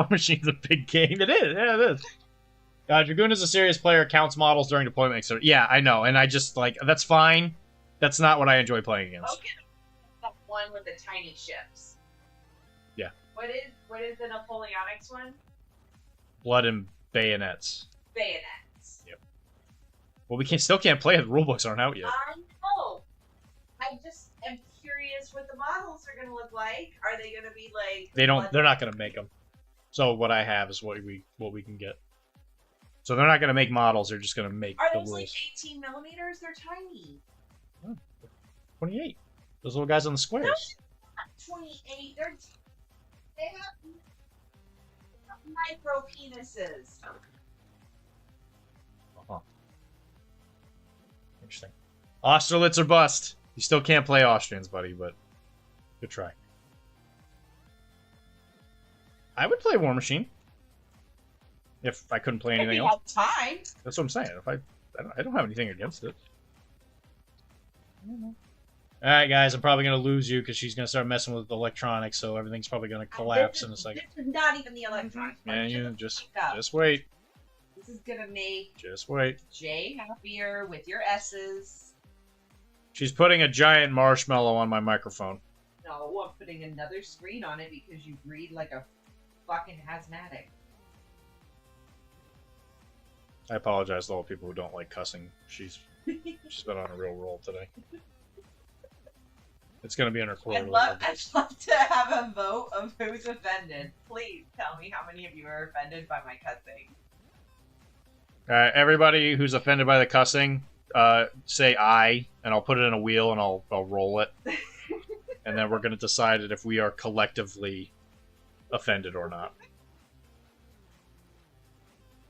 S1: Machine's a big game. It is. Yeah, it is. Dragoon is a serious player, counts models during deployment, etc. Yeah, I know. And I just, like, that's fine. That's not what I enjoy playing against.
S2: Okay. That one with the tiny ships.
S1: Yeah.
S2: What is the Napoleonics one?
S1: Blood and Bayonets.
S2: Bayonets.
S1: Yep. Well, we still can't play it. The rulebooks aren't out yet.
S2: I know. I just am curious what the models are going to look like. Are they going to be like...
S1: They're not going to make them. So what I have is what we can get. So they're not going to make models. They're just going to make the rules.
S2: Are those like 18 millimeters? They're tiny.
S1: Oh, 28. Those little guys on the squares.
S2: No, not 28. They have... micro penises.
S1: Uh-huh. Interesting. Austerlitz or bust. You still can't play Austrians, buddy, but good try. I would play War Machine. If I couldn't play anything else.
S2: If you have time.
S1: That's what I'm saying. If I don't have anything against it. Alright, guys, I'm probably going to lose you because she's going to start messing with electronics, so everything's probably going to collapse in a second.
S2: This is not even the electronics.
S1: Yeah, you just wait.
S2: This is going to make
S1: Just wait.
S2: Jay happier with your S's.
S1: She's putting a giant marshmallow on my microphone.
S2: No, I'm putting another screen on it because you breathe like a fucking asthmatic.
S1: I apologize to all people who don't like cussing. She's been on a real roll today. It's going to be in her quarterly.
S2: I'd love to have a vote of who's offended. Please tell me how many of you are offended by my cussing.
S1: Everybody who's offended by the cussing, say aye, and I'll put it in a wheel and I'll roll it. And then we're going to decide if we are collectively offended or not.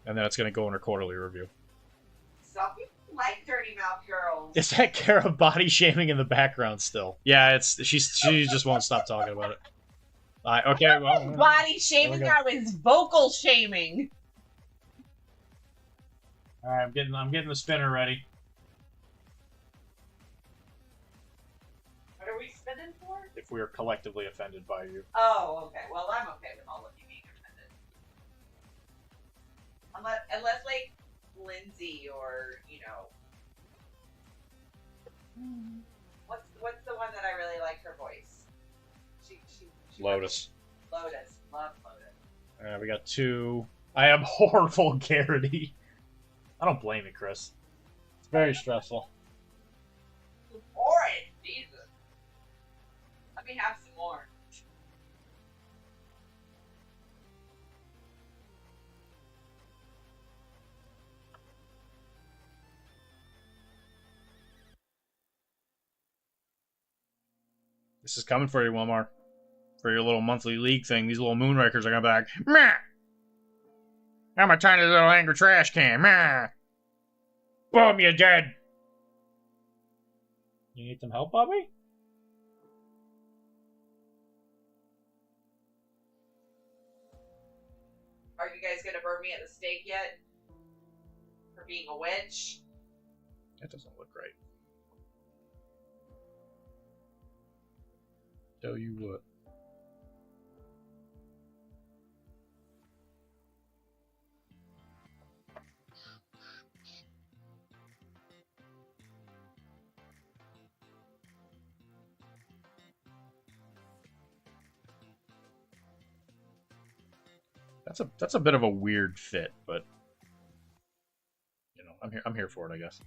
S1: And then it's going to go in her quarterly review.
S2: Some people like dirty mouth girls.
S1: Is that Kara body shaming in the background still? Yeah, she just won't stop talking about it. Okay, well,
S2: body shaming, I was vocal shaming.
S1: All right, I'm getting the spinner ready.
S2: What are we spinning for?
S1: If we are collectively offended by you.
S2: Oh, okay. Well, I'm okay with all of you being offended. Unless like Lindsay or what's the one that I really like her voice? She
S1: Lotus.
S2: Lotus. Love Lotus.
S1: All right, we got 2. I am horrible, Garrity. I don't blame you, Chris. It's very stressful.
S2: Horrid, Jesus. Let me have some more.
S1: This is coming for you, Wilmar. For your little monthly league thing, these little moonrakers are gonna be like, meh! I'm a tiny little angry trash can, meh! Boom, you're dead! You need some help, Bobby?
S2: Are you guys gonna burn me at the stake yet? For being a witch?
S1: That doesn't look right. Tell you what. That's a bit of a weird fit, but I'm here for it, I guess.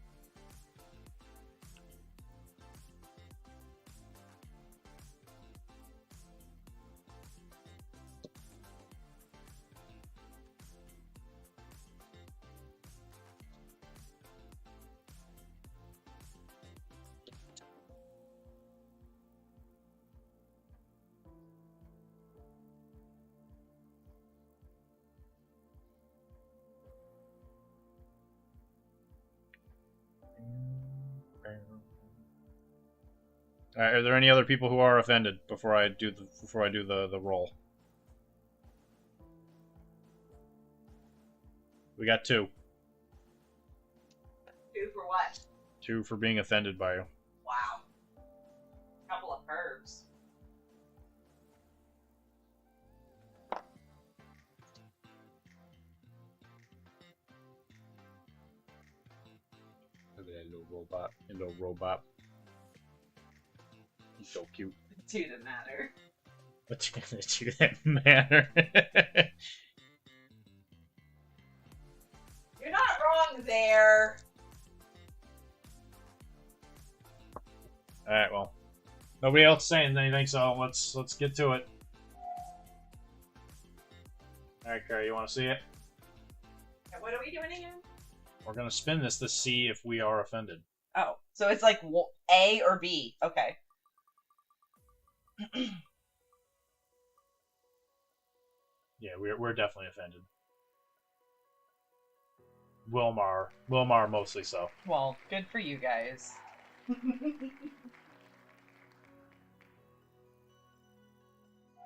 S1: Are there any other people who are offended before I do the roll? We got 2.
S2: 2 for what?
S1: 2 for being offended by you.
S2: Wow. Couple of pervs.
S1: Look at that little robot. That little robot. He's so cute.
S2: To the matter.
S1: What's gonna do that matter?
S2: You're not wrong there.
S1: Alright, well. Nobody else saying anything, so let's get to it. Alright, Carrie, you wanna see it?
S2: What are we doing again?
S1: We're gonna spin this to see if we are offended.
S2: Oh, so it's like A or B. Okay.
S1: Yeah, we're definitely offended. Wilmar mostly so.
S2: Well, good for you guys.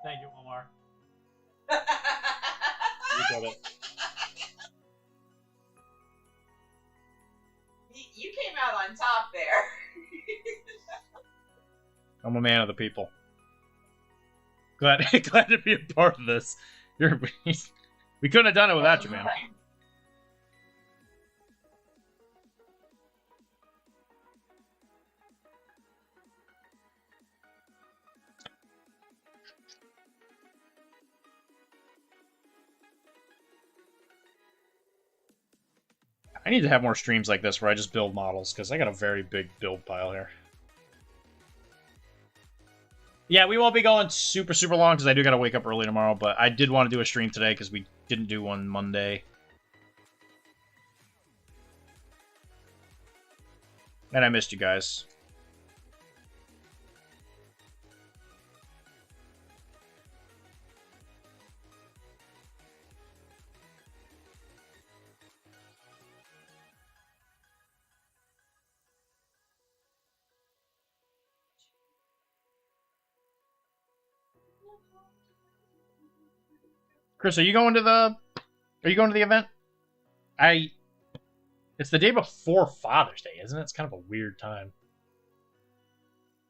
S1: Thank you, Wilmar.
S2: You came out on top there.
S1: I'm a man of the people. Glad to be a part of this. We couldn't have done it without you, man. I need to have more streams like this where I just build models, because I got a very big build pile here. Yeah, we won't be going super long, because I do got to wake up early tomorrow, but I did want to do a stream today, because we didn't do one Monday. And I missed you guys. Chris, are you going to the event? It's the day before Father's Day, isn't it? It's kind of a weird time.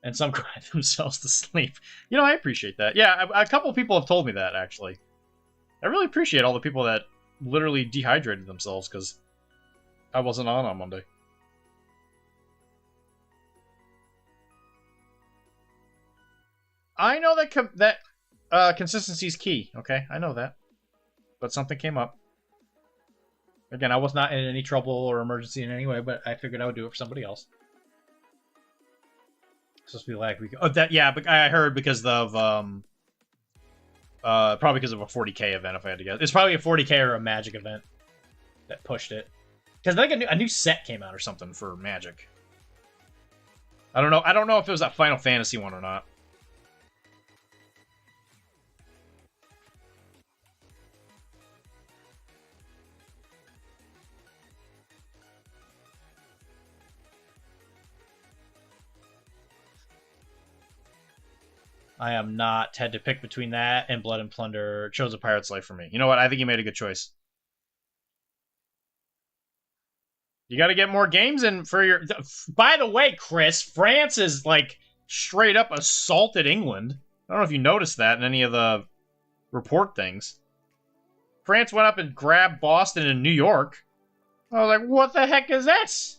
S1: And some cry themselves to sleep. You know, I appreciate that. Yeah, a couple people have told me that, actually. I really appreciate all the people that literally dehydrated themselves, because I wasn't on Monday. I know that consistency is key, okay? I know that. But something came up. Again, I was not in any trouble or emergency in any way, but I figured I would do it for somebody else. It's supposed to be like but I heard because of probably because of a 40K event, if I had to guess. It's probably a 40K or a Magic event that pushed it. Because I think a new set came out or something for Magic. I don't know if it was that Final Fantasy one or not. I am not had to pick between that and Blood and Plunder. Chose a Pirate's Life for me. You know what? I think you made a good choice. You got to get more games in for your... By the way, Chris, France is, like, straight up assaulted England. I don't know if you noticed that in any of the report things. France went up and grabbed Boston and New York. I was like, what the heck is this?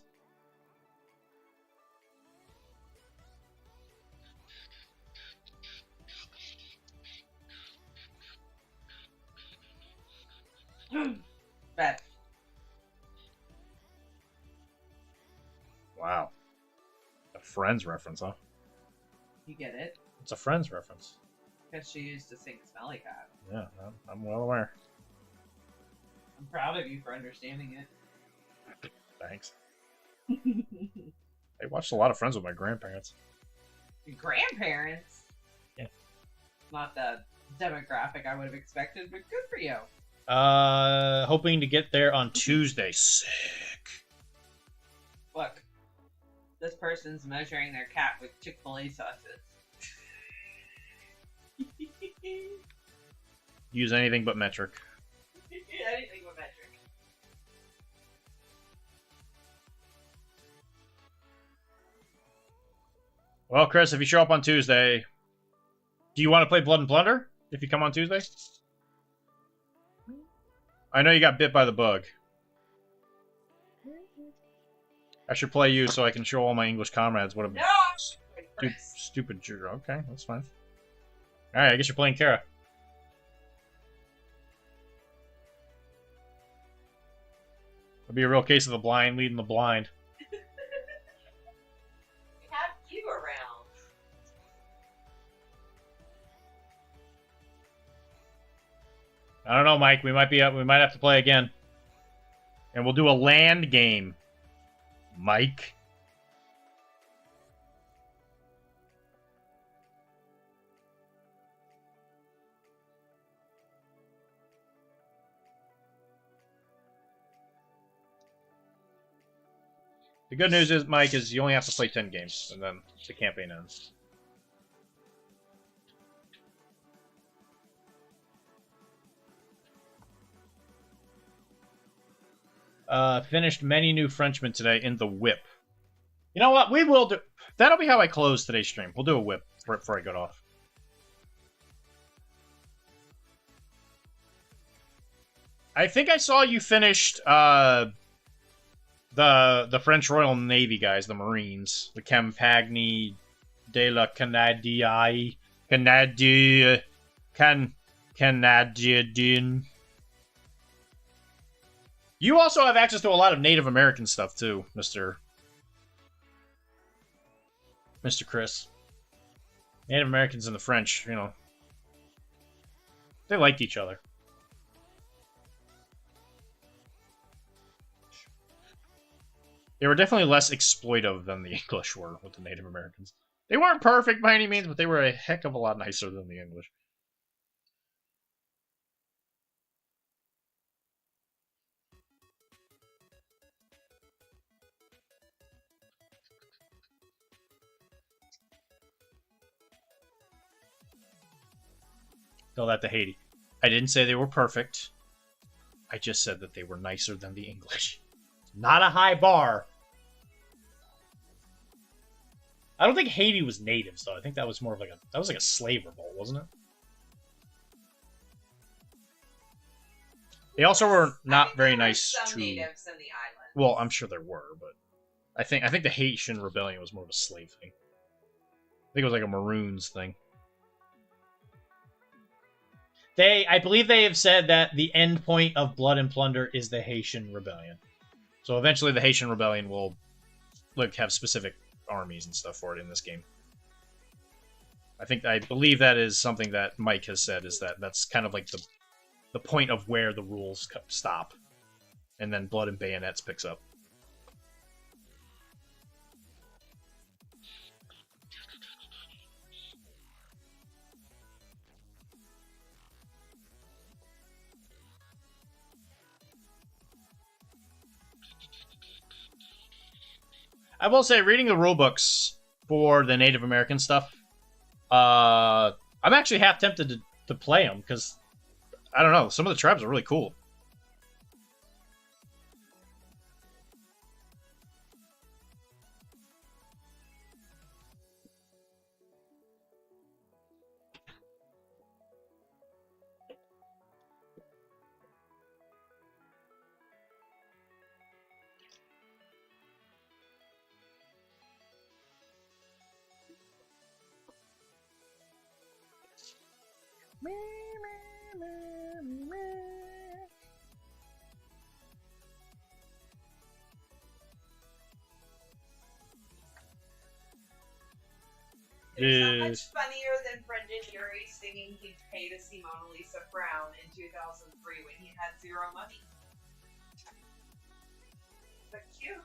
S2: Beth.
S1: Wow. A Friends reference, huh?
S2: You get it?
S1: It's a Friends reference.
S2: Because she used to sing Smelly Cat.
S1: Yeah, I'm well aware.
S2: I'm proud of you for understanding it.
S1: Thanks. I watched a lot of Friends with my grandparents.
S2: Your grandparents?
S1: Yeah.
S2: Not the demographic I would have expected, but good for you.
S1: Hoping to get there on Tuesday. Sick.
S2: Look, this person's measuring their cat with Chick-fil-A sauces.
S1: Use anything but metric.
S2: Anything but metric.
S1: Well, Chris, if you show up on Tuesday, do you want to play Blood and Plunder if you come on Tuesday? I know you got bit by the bug. I should play you so I can show all my English comrades what a stupid jerk. Okay, that's fine. Alright, I guess you're playing Kara. It'll be a real case of the blind leading the blind.
S2: We have you around.
S1: I don't know, Mike. We might have to play again. And we'll do a land game. Mike. The good news is, Mike, is you only have to play 10 games, and then the campaign ends. Finished many new Frenchmen today in the whip. You know what? We will do... That'll be how I close today's stream. We'll do a whip before I get off. I think I saw you finished the French Royal Navy guys, the Marines, the Campagny de la Canadien. You also have access to a lot of Native American stuff too, Mr. Chris. Native Americans and the French, you know, they liked each other. They were definitely less exploitive than the English were with the Native Americans. They weren't perfect by any means, but they were a heck of a lot nicer than the English. Tell that to Haiti. I didn't say they were perfect. I just said that they were nicer than the English. Not a high bar. I don't think Haiti was natives, though. I think that was more of like a slave revolt, wasn't it? They also were not very nice to
S2: natives in the island.
S1: Well, I'm sure there were, but I think the Haitian rebellion was more of a slave thing. I think it was like a Maroons thing. I believe they have said that the end point of Blood and Plunder is the Haitian rebellion. So eventually the Haitian rebellion will have specific armies and stuff for it in this game. I believe that is something that Mike has said, is that's kind of like the point of where the rules stop. And then Blood and Bayonets picks up. I will say, reading the rulebooks for the Native American stuff, I'm actually half tempted to play them, because, I don't know, some of the tribes are really cool.
S2: It's so much funnier than Brendan Urie singing He'd Pay to See Mona Lisa Frown in 2003 when he had zero money. But cute.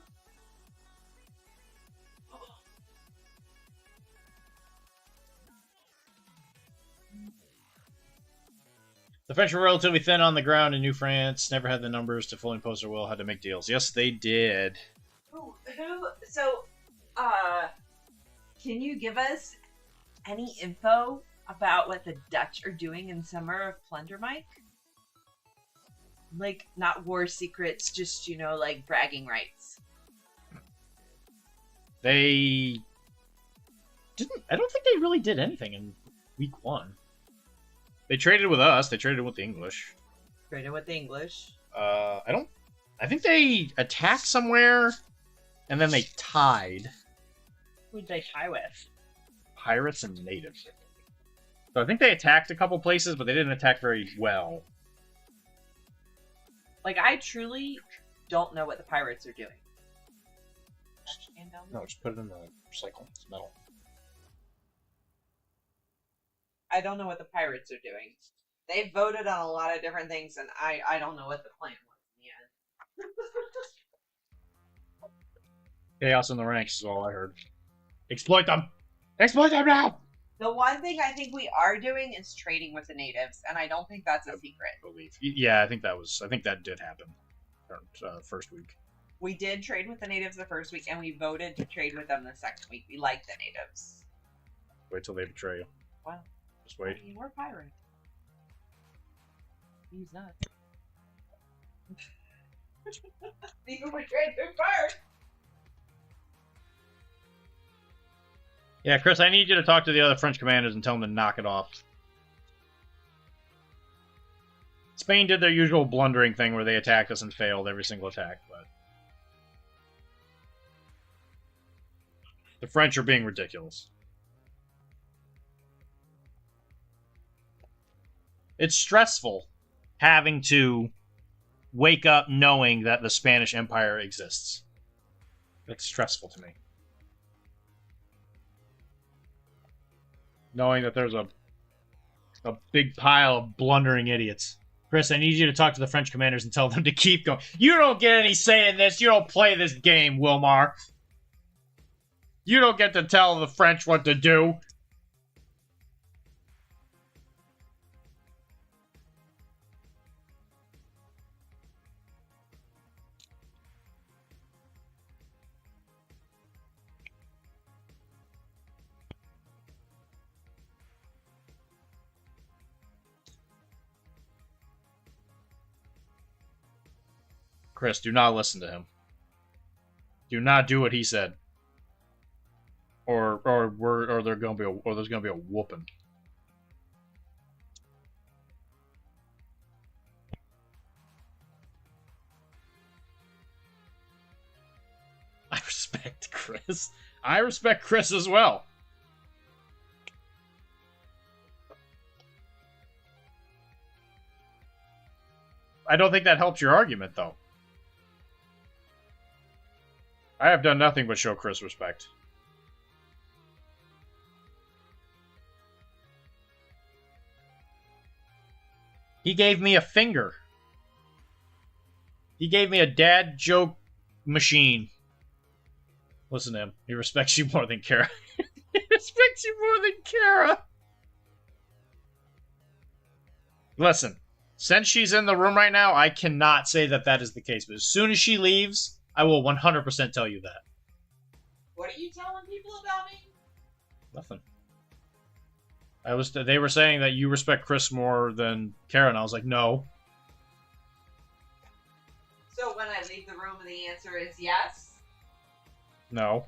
S1: The French were relatively thin on the ground in New France, never had the numbers to fully impose their will, had to make deals. Yes, they did.
S2: Can you give us any info about what the Dutch are doing in Summer of Plunder, Mike? Like, not war secrets, just, like bragging rights.
S1: They didn't. I don't think they really did anything in week 1. They traded with us. They traded with the English.
S2: Traded with the English.
S1: I think they attacked somewhere, and then they tied.
S2: Who'd they tie with?
S1: Pirates and natives. So I think they attacked a couple places, but they didn't attack very well.
S2: Like, I truly don't know what the pirates are doing.
S1: No, just put it in the recycle. It's metal.
S2: I don't know what the pirates are doing. They voted on a lot of different things, and I don't know what the plan was in the end.
S1: Chaos in the ranks is all I heard. Exploit them! Exploit them now!
S2: The one thing I think we are doing is trading with the natives, and I don't think that's a secret.
S1: Yeah, I think that did happen. First week.
S2: We did trade with the natives the first week, and we voted to trade with them the second week. We like the natives.
S1: Wait till they betray you.
S2: Well,
S1: Just wait.
S2: I mean, we're pirate. He's not. Even we trade through first.
S1: Yeah, Chris, I need you to talk to the other French commanders and tell them to knock it off. Spain did their usual blundering thing where they attacked us and failed every single attack, but the French are being ridiculous. It's stressful having to wake up knowing that the Spanish Empire exists. It's stressful to me. Knowing that there's a big pile of blundering idiots. Chris, I need you to talk to the French commanders and tell them to keep going. You don't get any say in this. You don't play this game, Wilmar. You don't get to tell the French what to do. Chris, do not listen to him. Do not do what he said. Or there's gonna be a whooping. I respect Chris. I respect Chris as well. I don't think that helps your argument, though. I have done nothing but show Chris respect. He gave me a finger. He gave me a dad joke machine. Listen to him. He respects you more than Kara. He respects you more than Kara. Listen, since she's in the room right now, I cannot say that that is the case. But as soon as she leaves, I will 100% tell you that.
S2: What are you telling people about me?
S1: Nothing. They were saying that you respect Chris more than Karen. I was like, no.
S2: So when I leave the room, the answer is yes?
S1: No.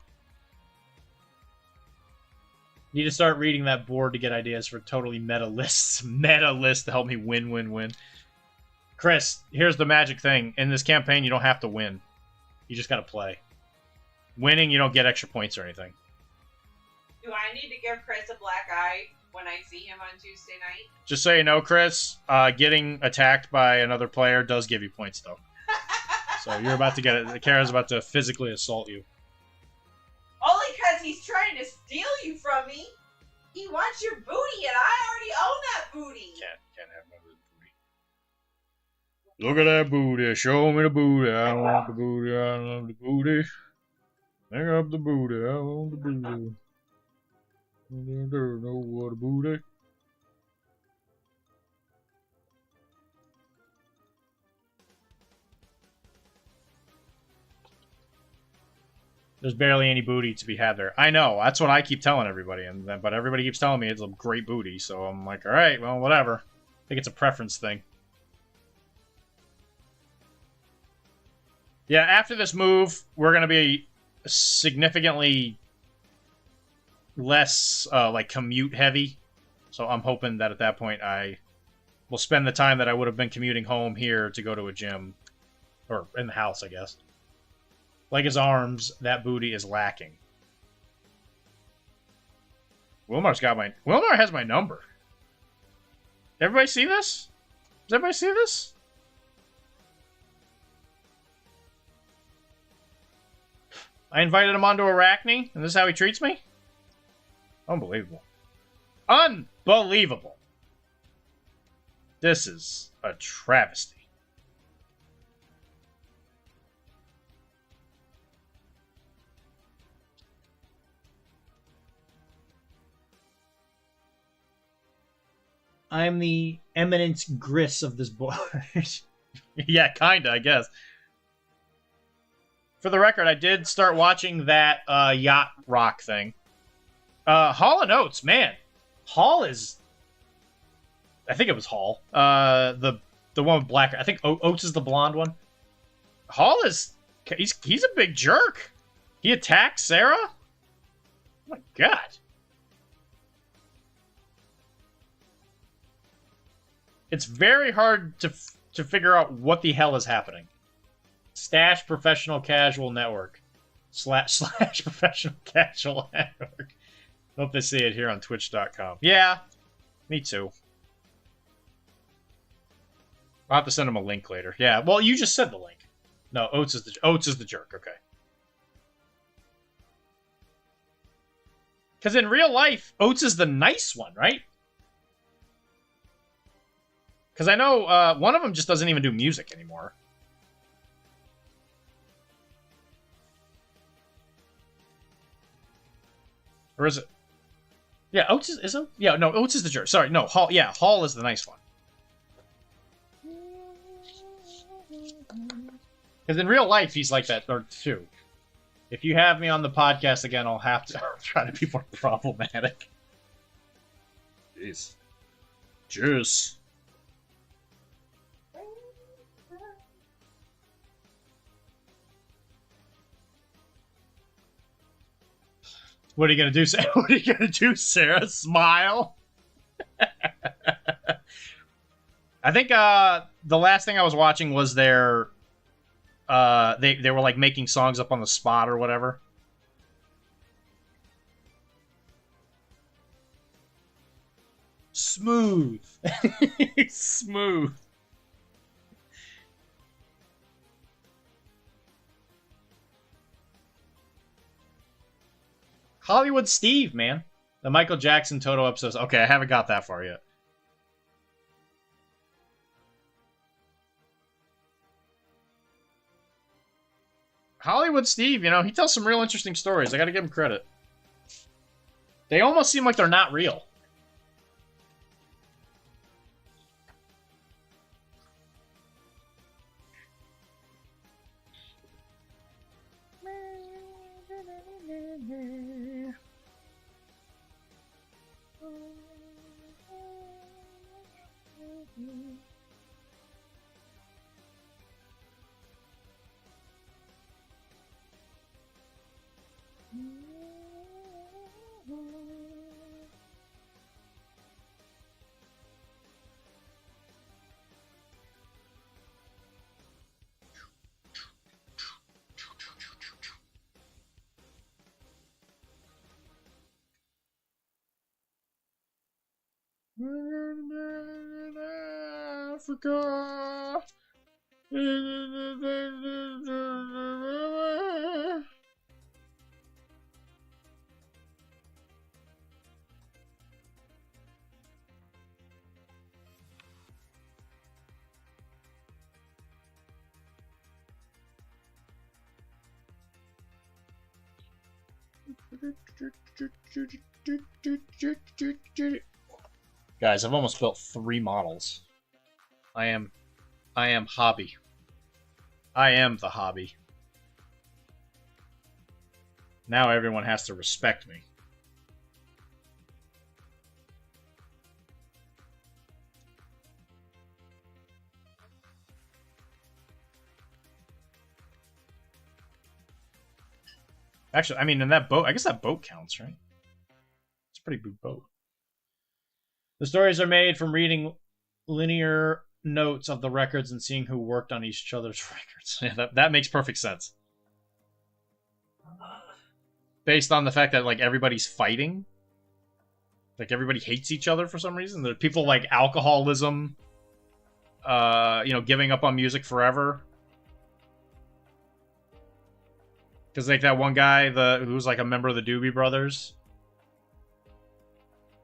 S1: Need to start reading that board to get ideas for totally meta lists. Meta lists to help me win. Chris, here's the magic thing. In this campaign, you don't have to win. You just gotta play. Winning, you don't get extra points or anything.
S2: Do I need to give Chris a black eye when I see him on Tuesday night?
S1: Just so you know, Chris, getting attacked by another player does give you points, though. So you're about to get it. Kara's about to physically assault you.
S2: Only because he's trying to steal you from me. He wants your booty, and I already own that booty.
S1: Can't have none of the booty. Look at that booty. Show me the booty. I don't want the booty. I don't want the booty. Hang up the booty. I want the booty. There's no what a booty. There's barely any booty to be had there. I know. That's what I keep telling everybody, but everybody keeps telling me it's a great booty. So I'm like, all right, well, whatever. I think it's a preference thing. Yeah, after this move, we're gonna be significantly less like commute heavy. So I'm hoping that at that point I will spend the time that I would have been commuting home here to go to a gym, or in the house, I guess. Like his arms, that booty is lacking. Wilmar has my number. Everybody see this? Does everybody see this? I invited him onto Arachne, and this is how he treats me? Unbelievable. Unbelievable. This is a travesty. I'm the eminence Griss of this board. Yeah, kinda, I guess. For the record, I did start watching that yacht rock thing. Hall and Oates, man. Hall is... I think it was Hall. The one with black... I think Oates is the blonde one. Hall is... He's a big jerk. He attacked Sarah? Oh my god. It's very hard to figure out what the hell is happening. Stash Professional Casual Network. Slash Professional Casual Network. Hope they see it here on Twitch.com. Yeah, me too. I'll have to send him a link later. Yeah, well, you just said the link. No, Oates is the jerk. Okay. Because in real life, Oates is the nice one, right? Because I know one of them just doesn't even do music anymore. Or is it? Yeah, Oates is it? Yeah, no, Oates is the jerk. Sorry, no, Hall. Yeah, Hall is the nice one. Because in real life, he's like that too. If you have me on the podcast again, I'll have to try to be more problematic. Jeez. Juice. What are you gonna do, Sarah? What are you gonna do, Sarah? Smile? I think the last thing I was watching was their... they were like making songs up on the spot or whatever. Smooth. Smooth. Hollywood Steve, man. The Michael Jackson Toto episodes. Okay, I haven't got that far yet. Hollywood Steve, you know, he tells some real interesting stories. I gotta give him credit. They almost seem like they're not real. Africa. Guys, I've almost built 3 models. I am hobby. I am the hobby. Now everyone has to respect me. Actually, I mean, in that boat, I guess that boat counts, right? It's a pretty big boat. The stories are made from reading linear notes of the records and seeing who worked on each other's records. Yeah, that makes perfect sense. Based on the fact that, like, everybody's fighting. Like, everybody hates each other for some reason. There are people like alcoholism, you know, giving up on music forever. Because, like, that one guy who was, like, a member of the Doobie Brothers.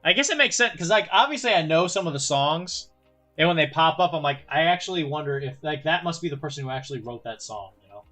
S1: I guess it makes sense, because, like, obviously I know some of the songs, and when they pop up, I'm like, I actually wonder if, like, that must be the person who actually wrote that song, you know?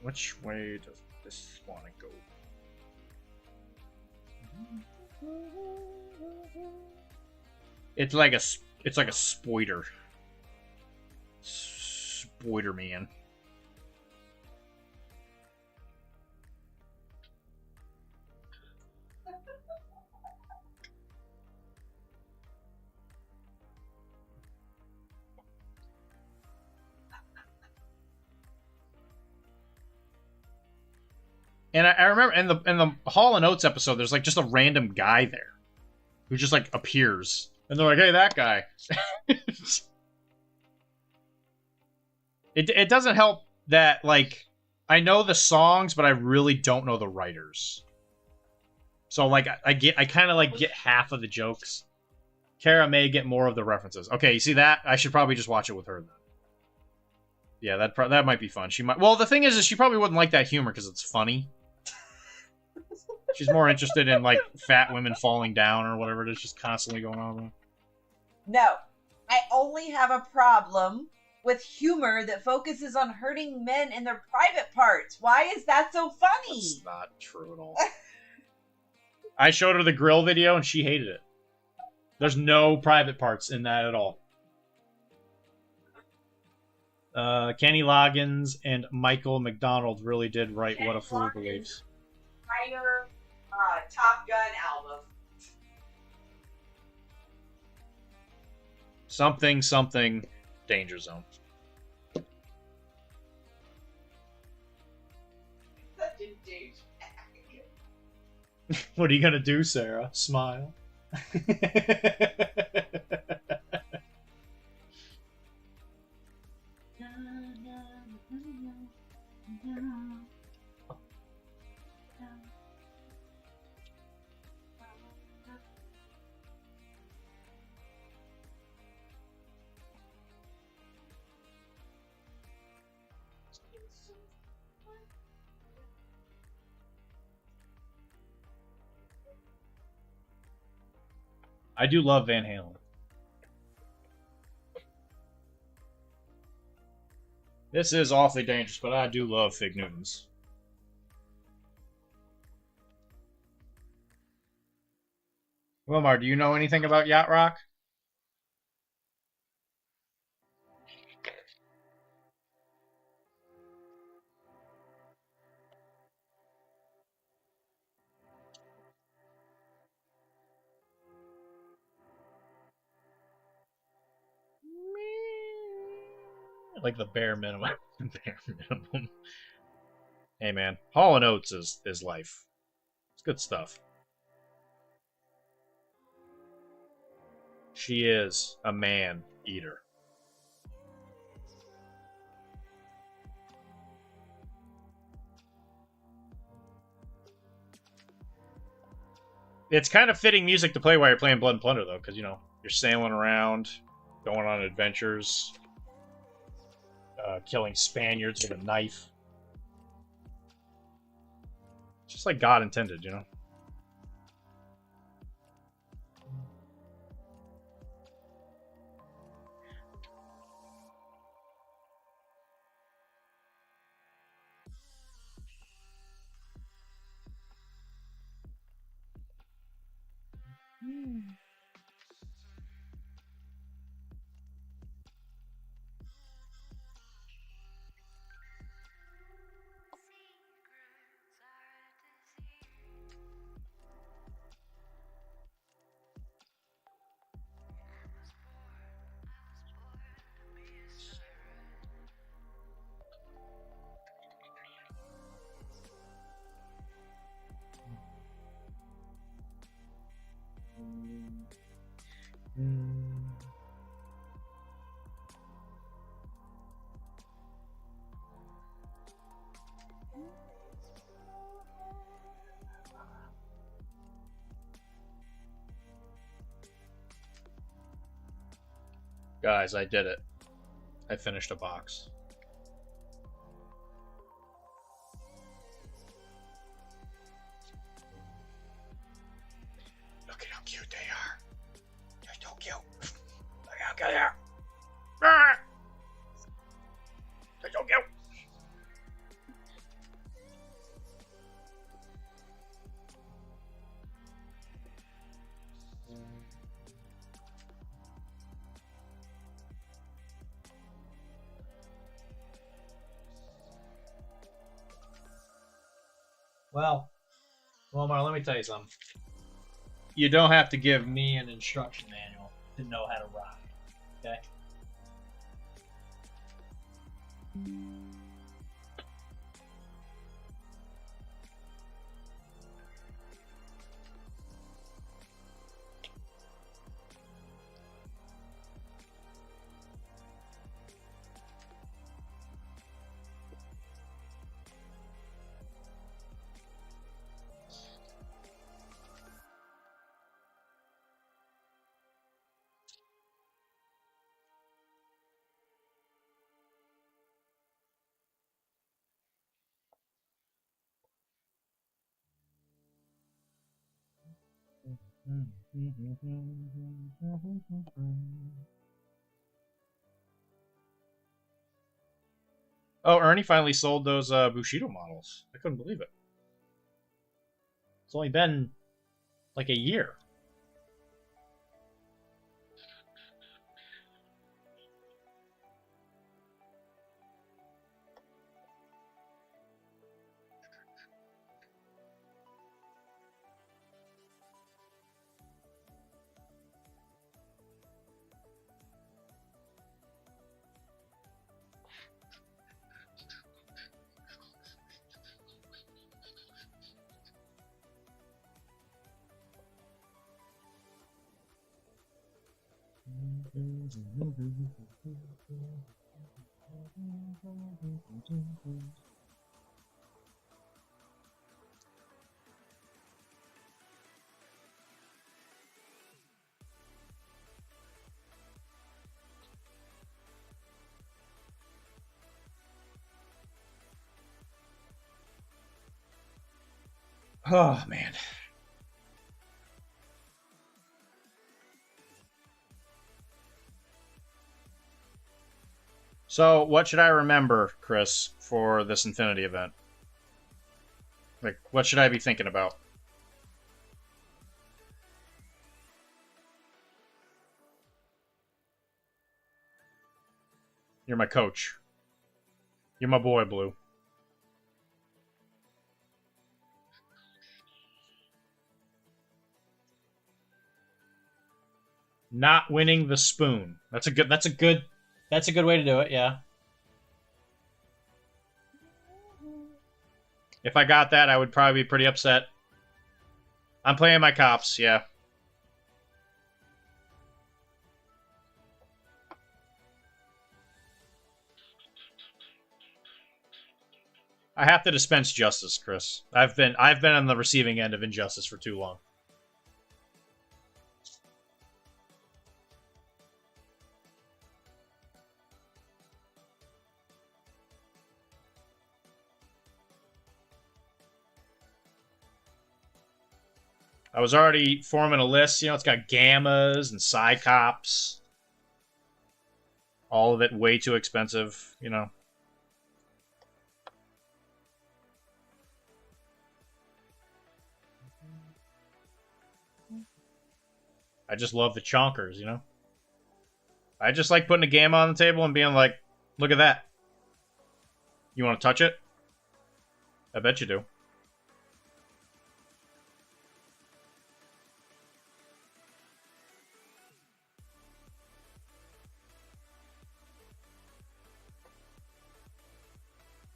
S1: Which way does this want to go? It's like a spoiler. Spoiler man. And I remember in the Hall and Oates episode, there's like just a random guy there who just like appears, and they're like, "Hey, that guy." It doesn't help that like I know the songs, but I really don't know the writers. So like I kind of like get half of the jokes. Kara may get more of the references. Okay, you see that? I should probably just watch it with her then. Yeah, that might be fun. She might. Well, the thing is she probably wouldn't like that humor because it's funny. She's more interested in like fat women falling down or whatever it is just constantly going on.
S2: No, I only have a problem with humor that focuses on hurting men in their private parts. Why is that so funny?
S1: That's not true at all. I showed her the grill video and she hated it. There's no private parts in that at all. Kenny Loggins and Michael McDonald really did write What a Fool Believes.
S2: Writer, Top Gun album.
S1: Something, Danger Zone.
S2: Such a douchebag.
S1: What are you gonna do, Sarah? Smile. I do love Van Halen. This is awfully dangerous, but I do love Fig Newtons. Wilmar, do you know anything about Yacht Rock? Like the bare minimum. Bare minimum. Hey man, Hall and Oates is life. It's good stuff. She is a man eater. It's kind of fitting music to play while you're playing Blood and Plunder, though, because, you know, you're sailing around, going on adventures, killing Spaniards with a knife. Just like God intended, you know? Guys, I did it. I finished a box. Look at how cute they are. They're so cute. Look how cute they are. Ah! They're so cute. Well, Omar, let me tell you something. You don't have to give me an instruction manual to know how to ride. Okay? Oh, Ernie finally sold those Bushido models. I couldn't believe it. It's only been like a year. Oh, man. So, what should I remember, Chris, for this Infinity event? Like, what should I be thinking about? You're my coach. You're my boy, Blue. Not winning the spoon. That's a good way to do it, yeah. If I got that, I would probably be pretty upset. I'm playing my cops, yeah. I have to dispense justice, Chris. I've been on the receiving end of injustice for too long. I was already forming a list. You know, it's got gammas and psychops. All of it way too expensive, you know. I just love the chonkers, you know. I just like putting a gamma on the table and being like, look at that. You want to touch it? I bet you do.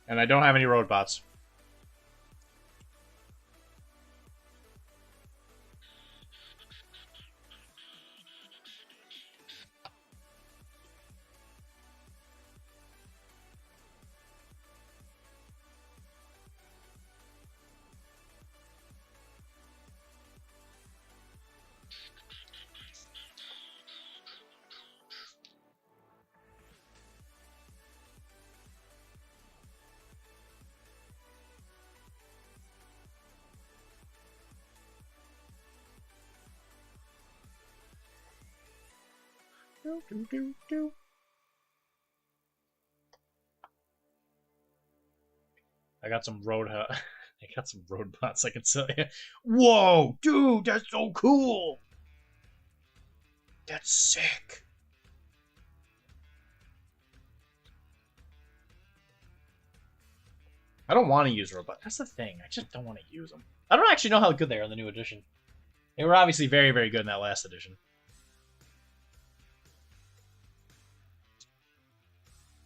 S1: And I don't have any road bots. I got some road. I got some road bots. I can tell you. Whoa, dude, that's so cool. That's sick. I don't want to use robot. That's the thing. I just don't want to use them. I don't actually know how good they are in the new edition. They were obviously very, very good in that last edition.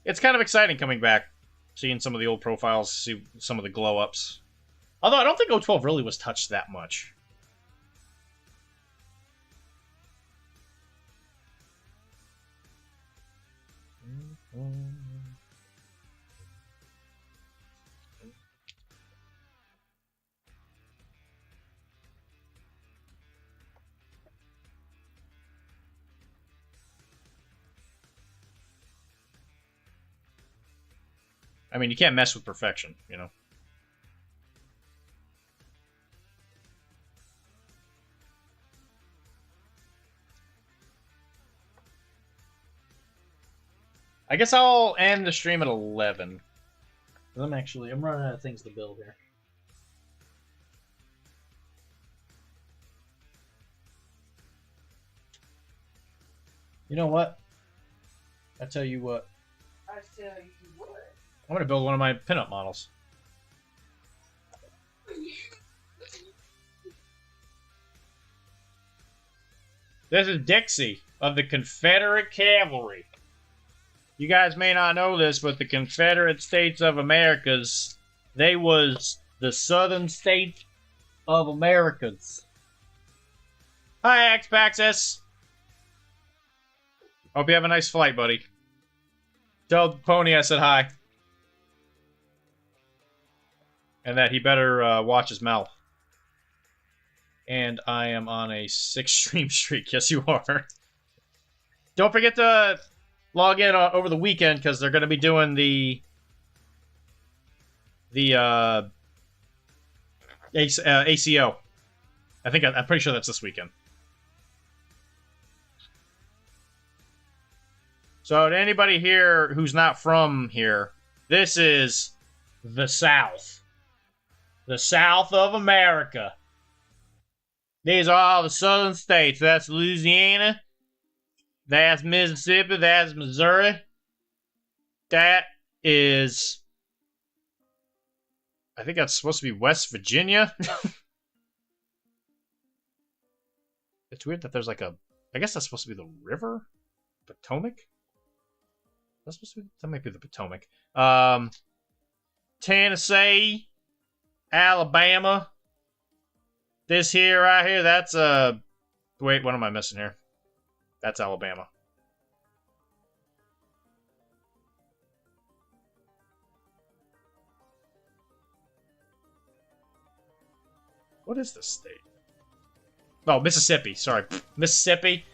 S1: It's kind of exciting coming back, seeing some of the old profiles, see some of the glow-ups. Although I don't think O12 really was touched that much. I mean, you can't mess with perfection, you know? I guess I'll end the stream at 11. I'm running out of things to build here. You know what? I tell you what.
S2: I tell you what.
S1: I'm gonna build one of my pinup models. This is Dixie of the Confederate Cavalry. You guys may not know this, but the Confederate States of Americas, they was the Southern States of Americans. Hi, X-Paxis. Hope you have a nice flight, buddy. Tell Pony I said hi. And that he better watch his mouth. And I am on a 6-stream streak. Yes, you are. Don't forget to log in over the weekend, because they're going to be doing the ACO. I'm pretty sure that's this weekend. So to anybody here who's not from here, this is the South. The South of America. These are all the southern states. That's Louisiana. That's Mississippi. That's Missouri. That is... I think that's supposed to be West Virginia. It's weird that there's like a... I guess that's supposed to be the river? Potomac? That's supposed to be... That might be the Potomac. Tennessee. Alabama. This here, right here, that's, wait, what am I missing here? That's Alabama. What is this state? Oh, Mississippi. Sorry. Mississippi.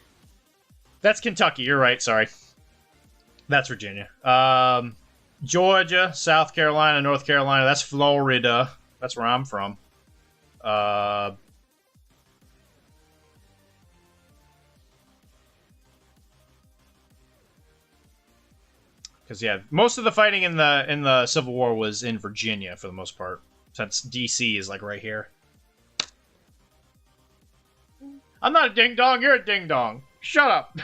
S1: That's Kentucky. You're right. Sorry. That's Virginia. Georgia, South Carolina, North Carolina. That's Florida. That's where I'm from. Because yeah, most of the fighting in the Civil War was in Virginia for the most part, since DC is like right here. I'm not a ding dong. You're a ding dong. Shut up.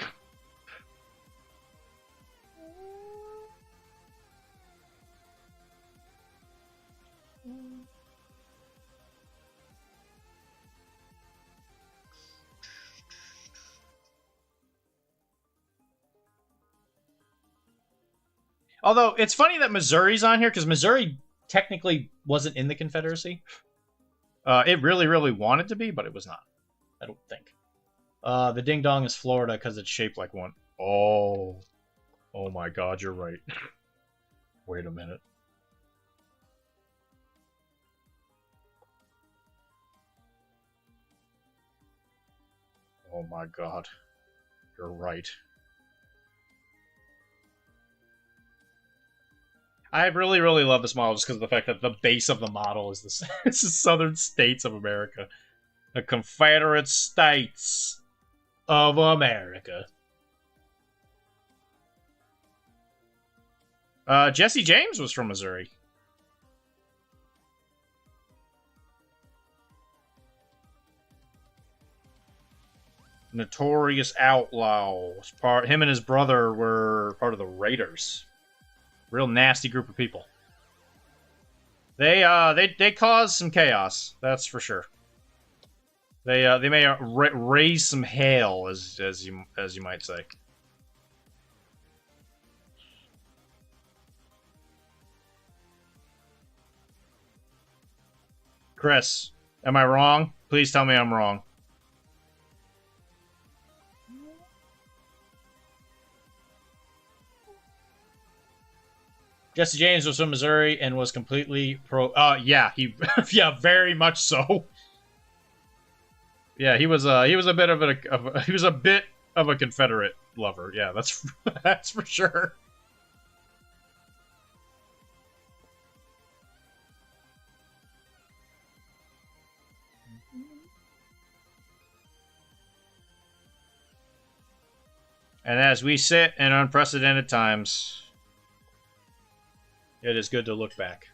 S1: Although, it's funny that Missouri's on here, because Missouri technically wasn't in the Confederacy. It really, really wanted to be, but it was not. I don't think. The Ding Dong is Florida, because it's shaped like one. Oh. Oh my god, you're right. Wait a minute. Oh my god. You're right. I really, really love this model just because of the fact that the base of the model is the, it's the Southern States of America. The Confederate States of America. Jesse James was from Missouri. Notorious outlaw. Him and his brother were part of the Raiders. Real nasty group of people. They caused some chaos. That's for sure. They may raise some hell, as you might say. Chris, am I wrong? Please tell me I'm wrong. Jesse James was from Missouri and was completely pro. Yeah, yeah, very much so. Yeah, he was a bit of a Confederate lover. Yeah, that's that's for sure. And as we sit in unprecedented times, it is good to look back.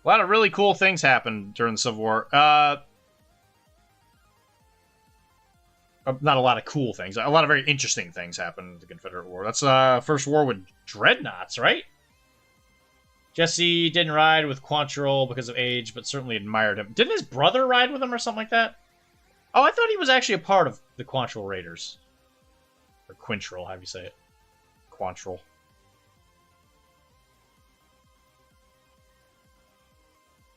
S1: A lot of really cool things happened during the Civil War. Not a lot of cool things. A lot of very interesting things happened in the Confederate War. That's first war with dreadnoughts, right? Jesse didn't ride with Quantrill because of age, but certainly admired him. Didn't his brother ride with him or something like that? Oh, I thought he was actually a part of the Quantrill Raiders. Or Quintrill, how do you say it? Quantrill.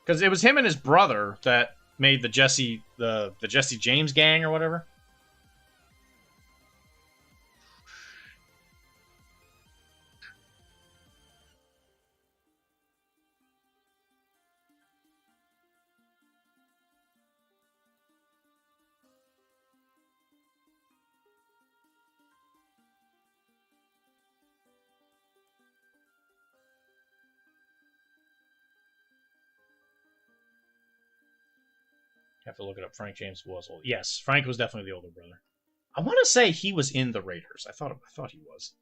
S1: Because it was him and his brother that made the Jesse James gang or whatever. Have to look it up. Frank James was old. Yes, Frank was definitely the older brother. I want to say he was in the Raiders. I thought he was.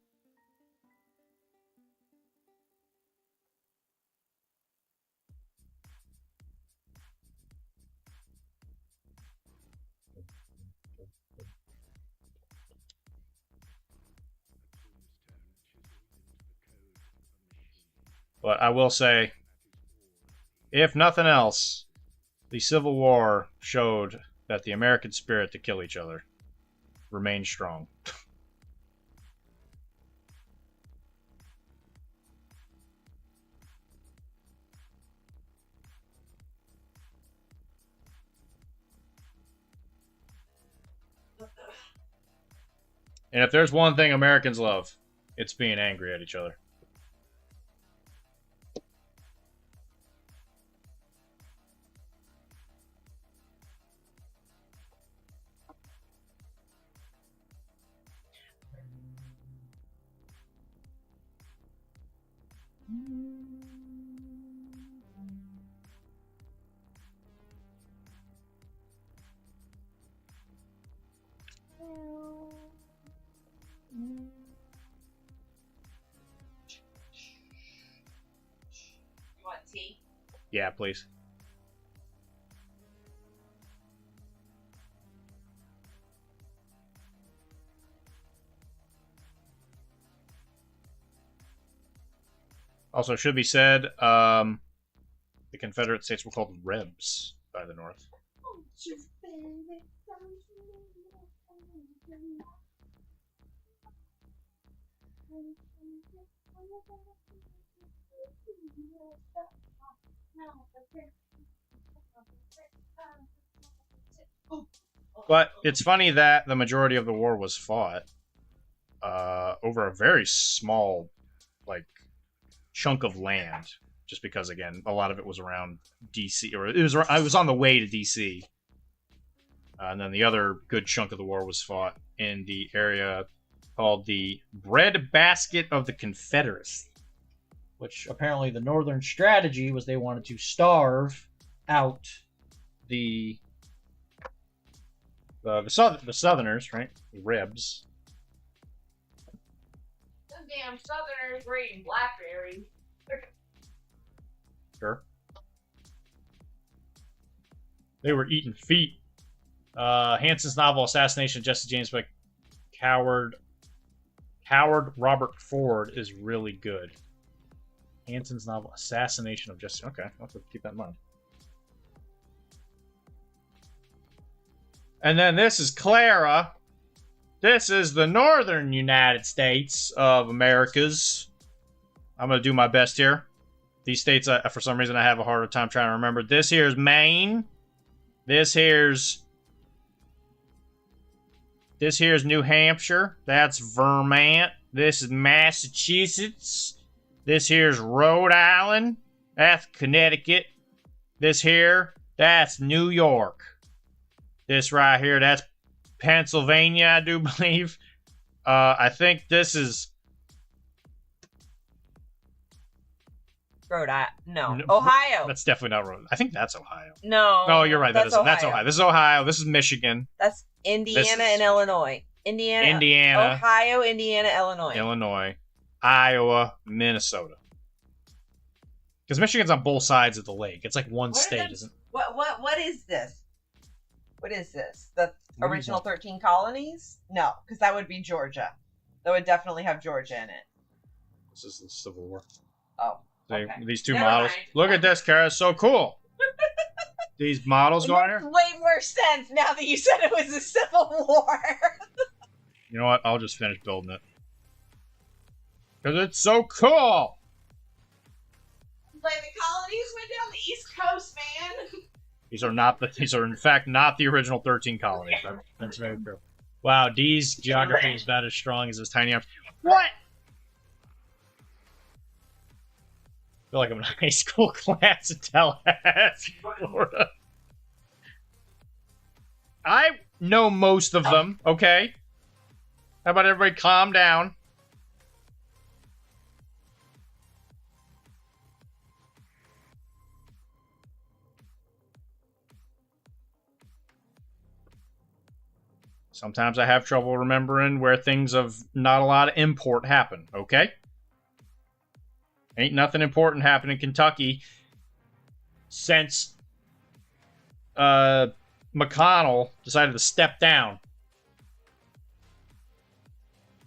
S1: But I will say, if nothing else, the Civil War showed that the American spirit to kill each other remained strong. And if there's one thing Americans love, it's being angry at each other.
S2: You want tea?
S1: Yeah, please. Also, should be said, the Confederate States were called Rebs by the North. But it's funny that the majority of the war was fought over a very small, like, chunk of land. Just because, again, a lot of it was around DC, or I was on the way to DC, and then the other good chunk of the war was fought in the area called the Breadbasket of the Confederacy, which apparently the Northern strategy was they wanted to starve out the Southerners, right? The Rebs.
S2: Them damn Southerners were eating blackberries.
S1: Sure. They were eating feet. Hanson's novel Assassination of Jesse James by Coward Robert Ford is really good. Hanson's novel Assassination of Jesse. Okay, I'll have to keep that in mind. And then this is Clara. This is the northern United States of Americas. I'm going to do my best here. These states, for some reason, I have a harder time trying to remember. This here's Maine. This here's New Hampshire. That's Vermont. This is Massachusetts. This here's Rhode Island. That's Connecticut. This here, that's New York. This right here, that's Pennsylvania, I do believe. I think this is...
S2: No, Ohio.
S1: That's definitely not Rhode. I think that's Ohio.
S2: No.
S1: No, you're right. That's
S2: Ohio.
S1: Ohio. This is Ohio. This is Michigan.
S2: That's Indiana and Illinois.
S1: Indiana.
S2: Ohio, Indiana, Illinois.
S1: Illinois. Iowa, Minnesota. Because Michigan's on both sides of the lake. It's like one state, isn't it?
S2: What is this? What is this? The original 13 colonies? No, because that would be Georgia. That would definitely have Georgia in it.
S1: This is the Civil War.
S2: Oh. Okay.
S1: These two models. Mind. Look at this, Kara. It's so cool. These models going here.
S2: It makes way more sense now that you said it was a Civil War.
S1: You know what? I'll just finish building it. Because it's so cool.
S2: Like the colonies went down the East Coast, man.
S1: These are in fact not the original 13 colonies. That's very true. Wow, D's geography is about as strong as his tiny arms. What? I feel like I'm in a high school class in Tallahassee, Florida. I know most of them, okay? How about everybody calm down? Sometimes I have trouble remembering where things of not a lot of import happen, okay? Ain't nothing important happened in Kentucky since McConnell decided to step down.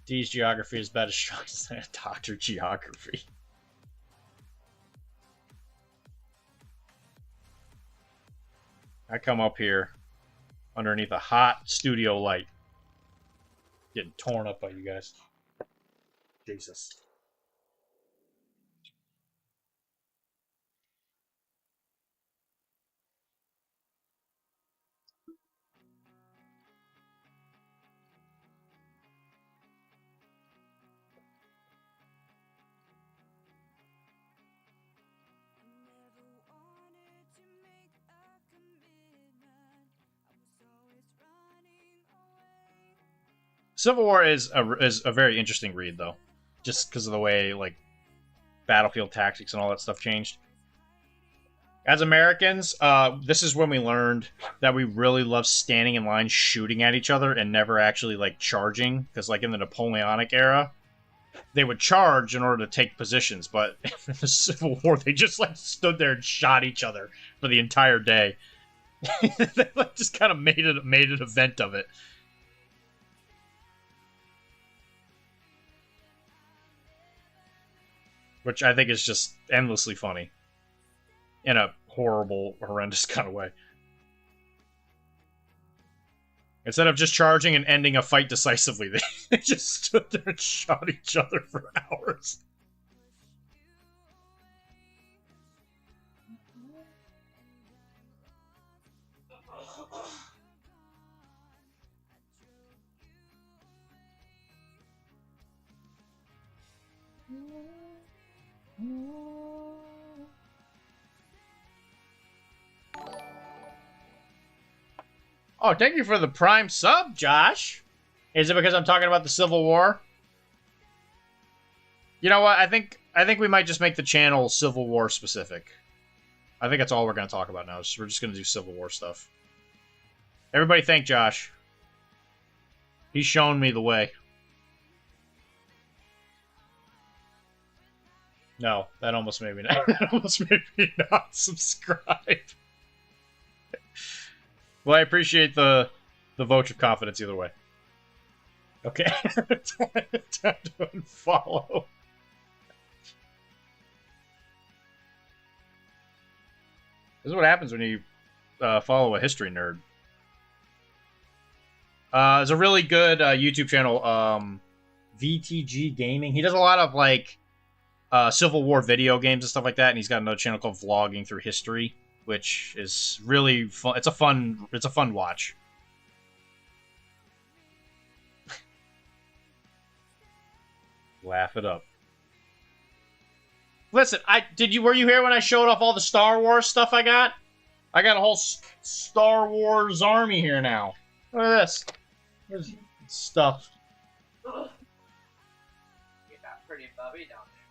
S1: D's geography is about as strong as Dr. Geography. I come up here underneath a hot studio light. Getting torn up by you guys. Jesus. Civil War is a very interesting read, though, just because of the way like battlefield tactics and all that stuff changed. As Americans, this is when we learned that we really love standing in line, shooting at each other, and never actually like charging. Because like in the Napoleonic era, they would charge in order to take positions, but in the Civil War, they just like stood there and shot each other for the entire day. They like just kind of made an event of it. Which I think is just endlessly funny. In a horrible, horrendous kind of way. Instead of just charging and ending a fight decisively, they just stood there and shot each other for hours. Oh, thank you for the Prime sub, Josh. Is it because I'm talking about the Civil War? You know what? I think we might just make the channel Civil War specific. I think that's all we're going to talk about now. We're just going to do Civil War stuff. Everybody thank Josh. He's shown me the way. No, that almost made me not subscribe. Well, I appreciate the the vote of confidence either way. Okay. Time to unfollow. This is what happens when you follow a history nerd. There's a really good YouTube channel, VTG Gaming. He does a lot of like Civil War video games and stuff like that, and he's got another channel called Vlogging Through History, which is really fun. It's a fun watch. Laugh it up. Listen, were you here when I showed off all the Star Wars stuff I got? I got a whole Star Wars army here now. Look at this. There's stuff.
S2: You got pretty bubby down there.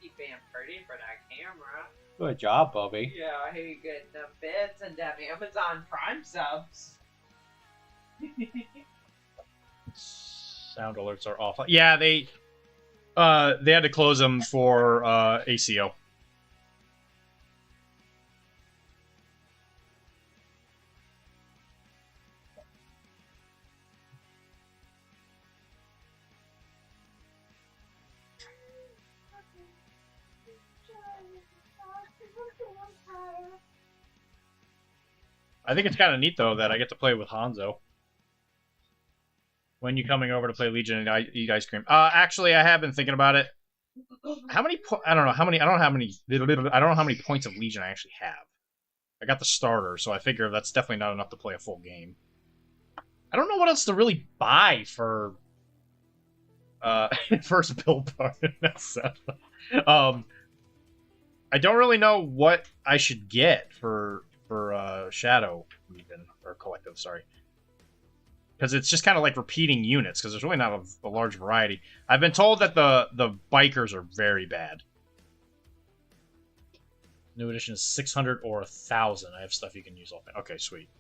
S2: You being pretty for that camera.
S1: Good job, Bubby.
S2: Yeah, I hear you getting them bits and them Amazon Prime subs.
S1: Sound alerts are off. Yeah, they had to close them for ACO. I think it's kind of neat, though, that I get to play with Hanzo. When you coming over to play Legion and eat ice cream? Actually, I have been thinking about it. How many? I don't know how many. I don't know how many. I don't know how many points of Legion I actually have. I got the starter, so I figure that's definitely not enough to play a full game. I don't know what else to really buy for first build part in that set. I don't really know what I should get for Shadow even or Collective. Sorry. Because it's just kind of like repeating units, because there's really not a large variety. I've been told that the bikers are very bad. New edition is 600 or 1,000. I have stuff you can use all. Okay, sweet.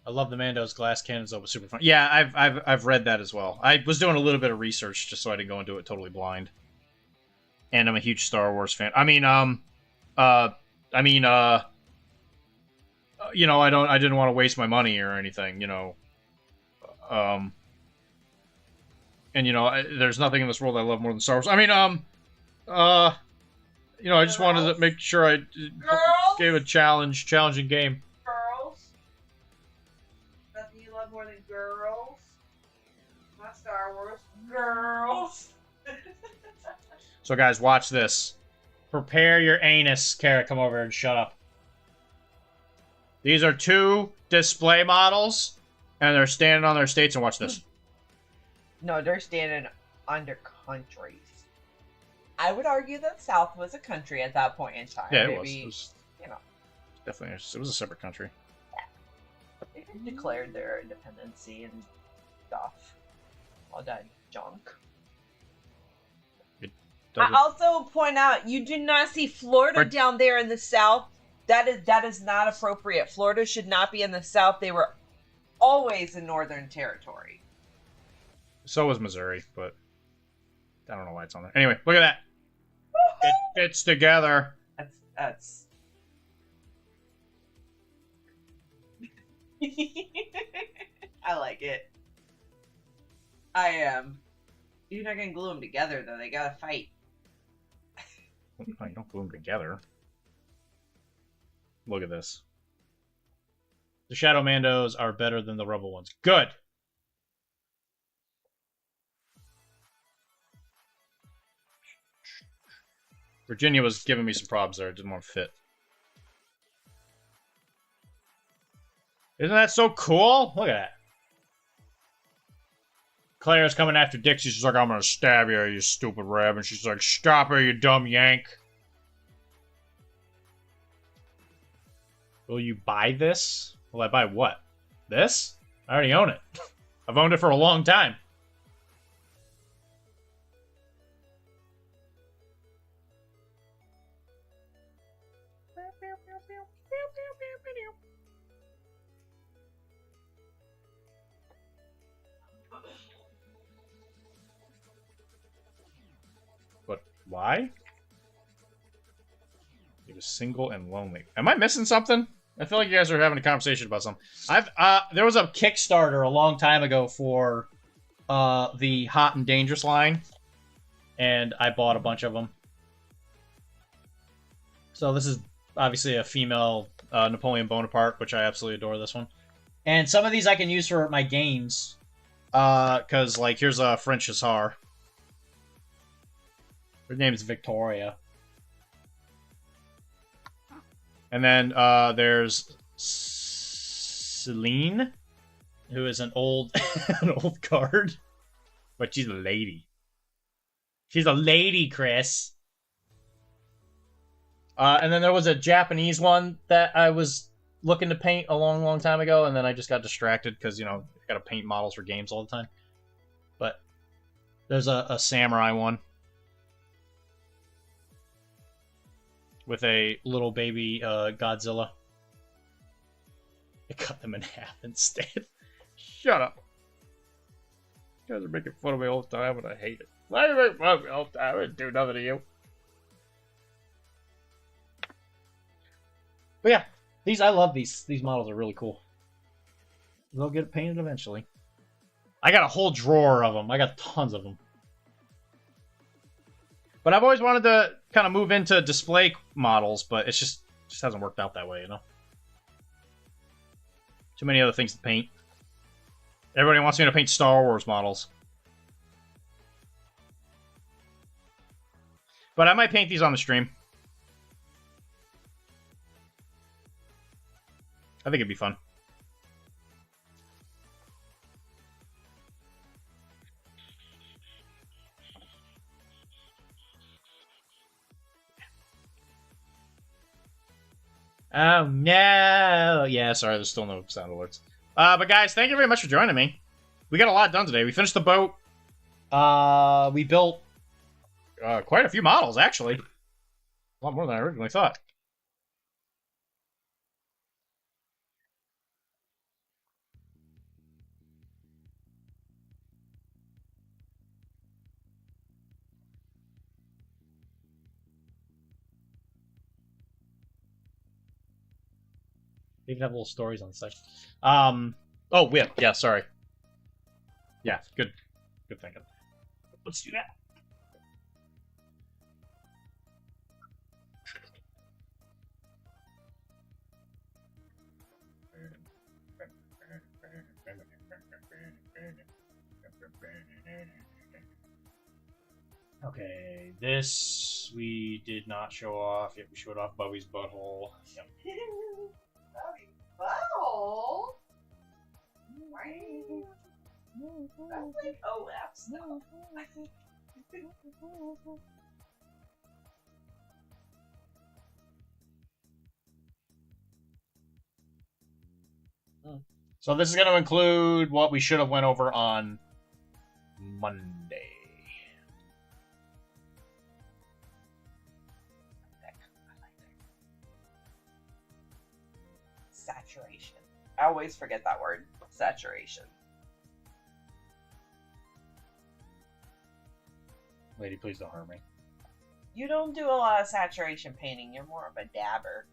S1: I love the Mando's glass cannons though, was super fun. Yeah, I've read that as well. I was doing a little bit of research just so I didn't go into it totally blind. And I'm a huge Star Wars fan. You know, I didn't want to waste my money or anything, you know. And you know, there's nothing in this world I love more than Star Wars. You know, I just wanted to make sure I gave a challenging game.
S2: More than girls. Not Star Wars. Girls.
S1: So guys, watch this. Prepare your anus. Kara, come over and shut up. These are 2 display models, and they're standing on their states, and watch this.
S2: No, they're standing under countries. I would argue that South was a country at that point in time.
S1: Yeah,
S2: Maybe,
S1: it was.
S2: You know.
S1: Definitely, it was a separate country.
S2: They declared their independency and stuff. All that junk. I also point out you do not see Florida down there in the South. That is not appropriate. Florida should not be in the South. They were always in Northern Territory.
S1: So was Missouri, but I don't know why it's on there. Anyway, look at that. It fits together.
S2: That's. I like it. I am. You're not gonna glue them together though. They gotta fight.
S1: No, you don't glue them together. Look at this. The Shadow Mandos are better than the Rebel ones. Good. Virginia was giving me some problems there. It didn't want to fit. Isn't that so cool? Look at that. Claire's coming after Dixie. She's like, I'm gonna stab you, you stupid rabbit. And she's like, stop her, you dumb yank. Will you buy this? Will I buy what? This? I already own it. I've owned it for a long time. But why? He was single and lonely. Am I missing something? I feel like you guys are having a conversation about something. There was a Kickstarter a long time ago for the Hot and Dangerous line, and I bought a bunch of them. So this is obviously a female Napoleon Bonaparte, which I absolutely adore this one. And some of these I can use for my games, because like here's a French Hussar. Her name is Victoria. And then there's Celine, who is an old an old card, but she's a lady. She's a lady, Chris. And then there was a Japanese one that I was looking to paint a long, long time ago, and then I just got distracted because, you know, I gotta paint models for games all the time. But there's a samurai one with a little baby Godzilla. I cut them in half instead. Shut up. You guys are making fun of me all the time, and I hate it. Why are you making fun of me all the time? I didn't do nothing to you. But yeah, I love these. These models are really cool. They'll get painted eventually. I got a whole drawer of them. I got tons of them. But I've always wanted to kind of move into display models, but it's just hasn't worked out that way, you know? Too many other things to paint. Everybody wants me to paint Star Wars models. But I might paint these on the stream. I think it'd be fun. Oh, no. Yeah, sorry, there's still no sound alerts. But guys, thank you very much for joining me. We got a lot done today. We finished the boat. We built quite a few models, actually. A lot more than I originally thought. They even have little stories on the site. Oh, whip. Yeah, sorry. Yeah, good thinking. Let's do that. Okay, this we did not show off. Yet we showed off Bowie's butthole. Yep.
S2: Butthole? That's like OF stuff.
S1: So this is going to include what we should have went over on Monday.
S2: Saturation. I always forget that word. Saturation.
S1: Lady, please don't hurt me.
S2: You don't do a lot of saturation painting. You're more of a dabber.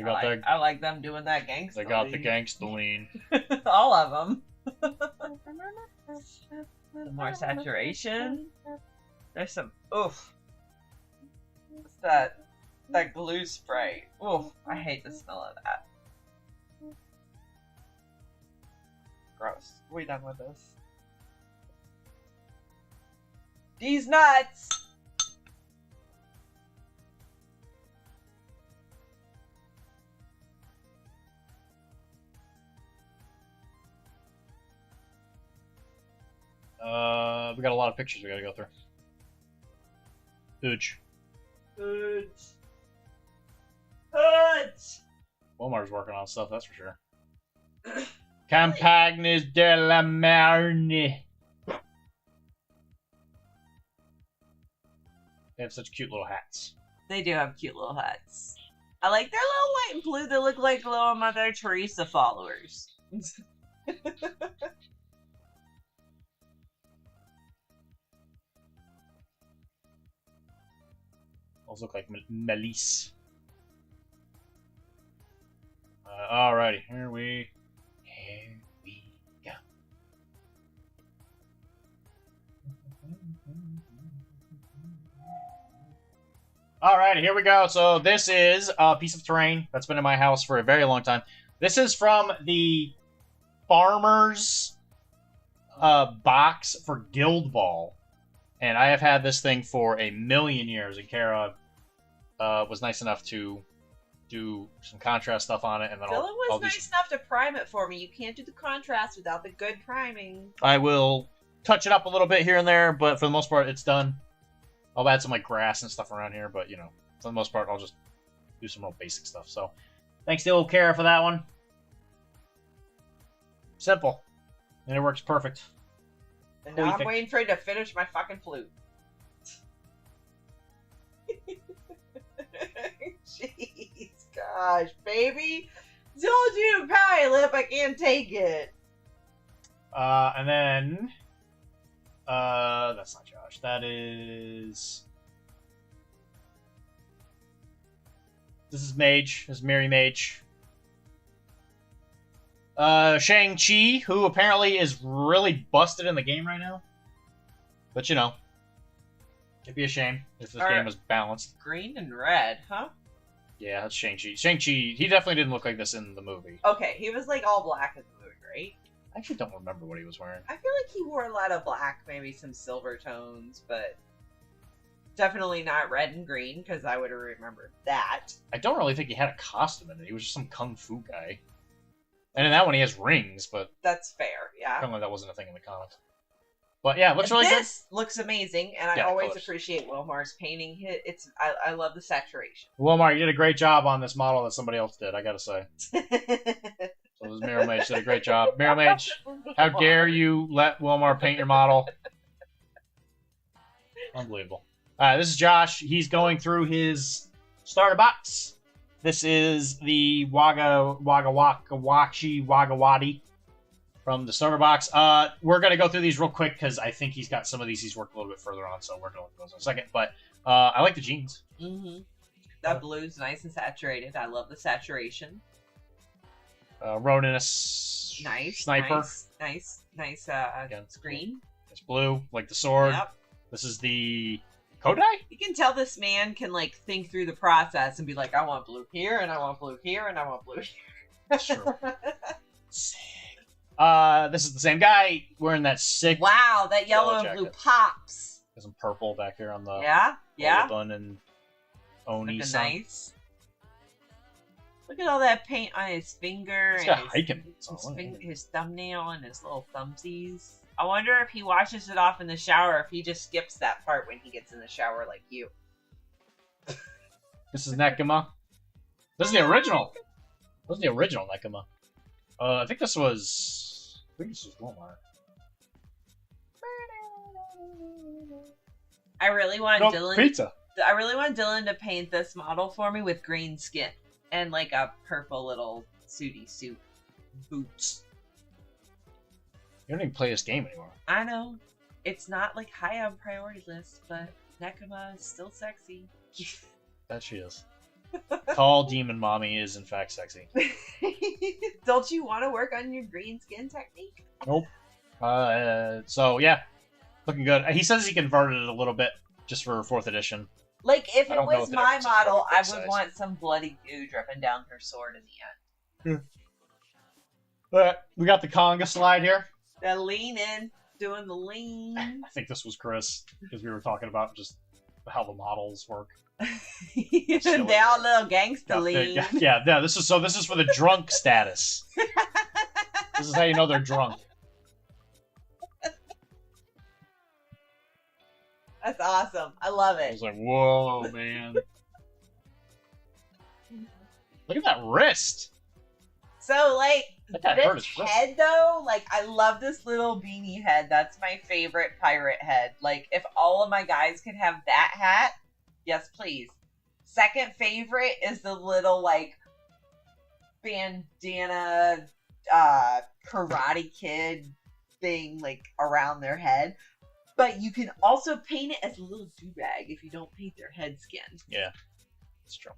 S2: I like them doing that gangsta.
S1: They got the gangsta lean.
S2: All of them. Some more saturation. There's some oof. What's that? That glue spray. Oof, I hate the smell of that. Gross. Are we done with this? These nuts!
S1: We got a lot of pictures we gotta go through. Huge.
S2: Hoods. Hoods!
S1: Walmart's working on stuff, that's for sure. Campagnes de la Marne. They have such cute little hats.
S2: They do have cute little hats. I like their little white and blue. They look like little Mother Teresa followers.
S1: Those look like Melisse. Alrighty, here we go. Alrighty, here we go. So this is a piece of terrain that's been in my house for a very long time. This is from the Farmer's box for Guild Ball. And I have had this thing for a million years, and Kara was nice enough to do some contrast stuff on it. And then
S2: Dylan was nice enough to prime it for me. You can't do the contrast without the good priming.
S1: I will touch it up a little bit here and there, but for the most part, it's done. I'll add some like grass and stuff around here, but you know, for the most part, I'll just do some real basic stuff. So, thanks to old Kara for that one. Simple, and it works perfect.
S2: And now I'm waiting for you to finish my fucking flute. Jeez, gosh, baby. Told you to pie lip, I can't take it.
S1: And then... that's not Josh. That is... This is Mage. This is Mary Mage. Shang-Chi, who apparently is really busted in the game right now. But, you know, it'd be a shame if this game was balanced.
S2: Green and red, huh?
S1: Yeah, that's Shang-Chi. Shang-Chi, he definitely didn't look like this in the movie.
S2: Okay, he was like all black in the movie, right?
S1: I actually don't remember what he was wearing.
S2: I feel like he wore a lot of black, maybe some silver tones, but definitely not red and green, because I would have remembered that.
S1: I don't really think he had a costume in it. He was just some kung fu guy. And in that one, he has rings, but...
S2: That's fair, yeah.
S1: Apparently that wasn't a thing in the comics. But yeah, it looks really good.
S2: This looks amazing, and I always appreciate Wilmar's painting. I love the saturation.
S1: Wilmar, you did a great job on this model that somebody else did, I gotta say. So this Mirror Mage did a great job. Mirror Mage, how dare you let Wilmar paint your model? Unbelievable. Alright, this is Josh. He's going through his starter box. This is the Wagawati from the starter box. We're going to go through these real quick because I think he's got some of these he's worked a little bit further on, so we're going to go those in a second. But I like the jeans.
S2: Mm-hmm. That blue's nice and saturated. I love the saturation.
S1: Roninus.
S2: Nice.
S1: Sniper.
S2: Nice
S1: Again,
S2: screen.
S1: It's blue, like the sword.
S2: Yep.
S1: This is the Kodai?
S2: You can tell this man can, like, think through the process and be like, I want blue here, and I want blue here, and I want blue here.
S1: That's true. Sick. This is the same guy wearing that sick...
S2: Wow, that yellow and blue pops.
S1: There's some purple back here on the...
S2: Yeah.
S1: Bun and Oni.
S2: Nice. Look at all that paint on his finger.
S1: He's got hiking
S2: his thumbnail and his little thumbsies. I wonder if he washes it off in the shower, or if he just skips that part when he gets in the shower like you.
S1: This is Nekama. This is the original. This is the original Nekama. I think this was Walmart.
S2: I really want Dylan.
S1: Pizza.
S2: I really want Dylan to paint this model for me with green skin and like a purple little suit boots.
S1: You don't even play this game anymore.
S2: I know. It's not like high on priority list, but Nekama is still sexy.
S1: That she is. Tall demon mommy is in fact sexy.
S2: Don't you want to work on your green skin technique?
S1: Nope. So yeah, looking good. He says he converted it a little bit just for 4th edition.
S2: Like, if
S1: I
S2: it
S1: don't know
S2: was
S1: if it
S2: my
S1: ever says
S2: model, I
S1: size.
S2: would want some bloody goo dripping down her sword in the end.
S1: But we got the conga slide here.
S2: The lean in, doing the lean.
S1: I think this was Chris, because we were talking about just how the models work.
S2: They all little gangsta lean.
S1: Yeah, this is for the drunk status. This is how you know they're drunk.
S2: That's awesome. I love
S1: I
S2: it.
S1: was like, whoa, man. Look at that wrist.
S2: So, like,
S1: That guy hurt
S2: this
S1: his wrist.
S2: head, though, like, I love this little beanie head. That's my favorite pirate head. Like, if all of my guys could have that hat, yes, please. Second favorite is the little, like, bandana, Karate Kid thing, like, around their head. But you can also paint it as a little do-rag if you don't paint their head skin.
S1: Yeah, it's true.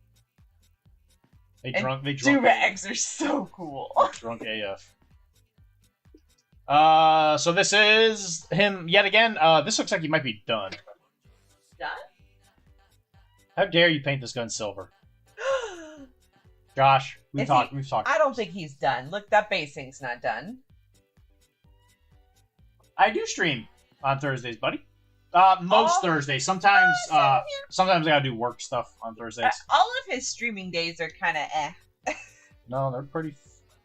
S1: They
S2: And
S1: drunk.
S2: do-rags are so cool.
S1: Drunk AF. So this is him yet again. This looks like he might be done.
S2: Done?
S1: How dare you paint this gun silver? Josh, we've talked.
S2: I don't think he's done. Look, that basing's not done.
S1: I do stream on Thursdays, buddy. Most Thursdays. Sometimes, sometimes I gotta do work stuff on Thursdays.
S2: All of his streaming days are kind of eh.
S1: No, they're pretty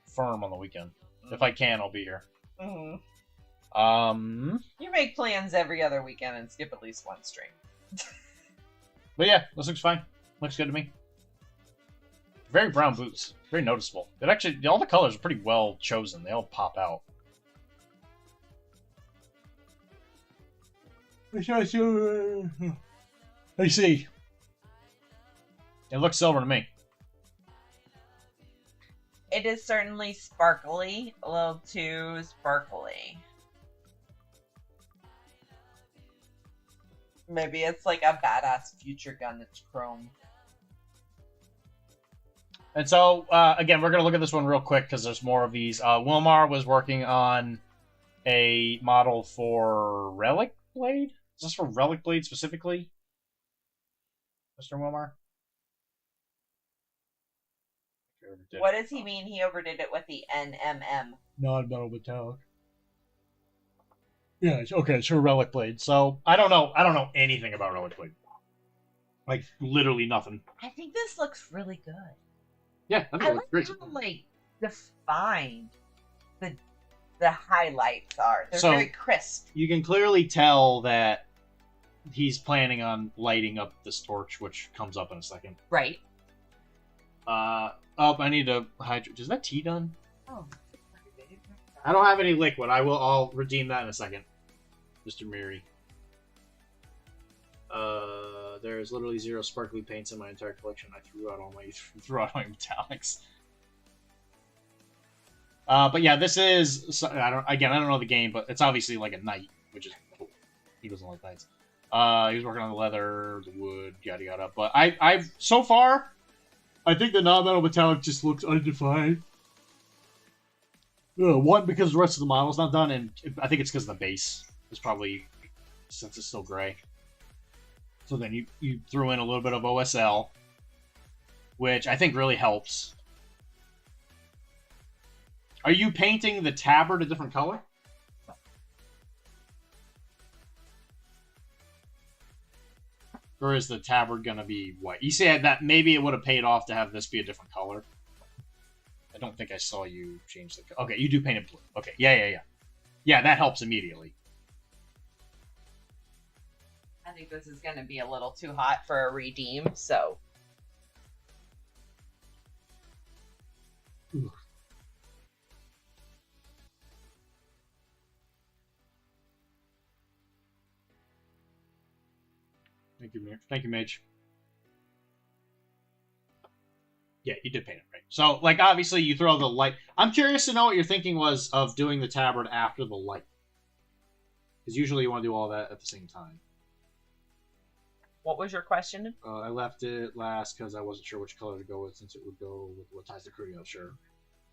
S1: firm on the weekend. If I can, I'll be here.
S2: Mm-hmm. You make plans every other weekend and skip at least one stream.
S1: But yeah, this looks fine. Looks good to me. Very brown boots. Very noticeable. It actually, all the colors are pretty well chosen. They all pop out. I see. It looks silver to me.
S2: It is certainly sparkly. A little too sparkly. Maybe it's like a badass future gun that's chrome.
S1: And so, again, we're going to look at this one real quick because there's more of these. Wilmar was working on a model for Relic Blade? Is this for Relic Blade specifically? Mr. Wilmar?
S2: What does he mean he overdid it with the NMM?
S1: Non-metal metallic. Yeah, okay, it's for Relic Blade. So, I don't know anything about Relic Blade. Like, literally nothing.
S2: I think this looks really good.
S1: Yeah, I think
S2: I
S1: it looks great.
S2: how, like, defined the highlights are. They're
S1: So,
S2: very crisp.
S1: You can clearly tell that he's planning on lighting up this torch, which comes up in a second.
S2: Right.
S1: I need to hydrate. Is that tea done?
S2: Oh.
S1: I don't have any liquid. I'll redeem that in a second. Mr. Miri. There's literally 0 sparkly paints in my entire collection. I threw out all my metallics. But yeah, this is I don't know the game, but it's obviously like a knight, which is cool. He doesn't like knights. He was working on the leather, the wood, yada yada. But I've so far, I think the non-metal metallic just looks undefined. One, because the rest of the model's not done, and I think it's because the base is probably, since it's still gray. So then you threw in a little bit of OSL, which I think really helps. Are you painting the tabard a different color? Or is the tabard gonna be white? You said that maybe it would have paid off to have this be a different color. I don't think I saw you change the color. Okay, you do paint it blue. Okay, yeah. Yeah, that helps immediately.
S2: I think this is going to be a little too hot for a redeem, so.
S1: Ooh. Thank you, Mage. Yeah, you did paint it right. So, like, obviously, you throw the light. I'm curious to know what your thinking was of doing the tabard after the light. Because usually you want to do all that at the same time.
S2: What was your question?
S1: I left it last because I wasn't sure which color to go with, since it would go with what ties the crew. Sure.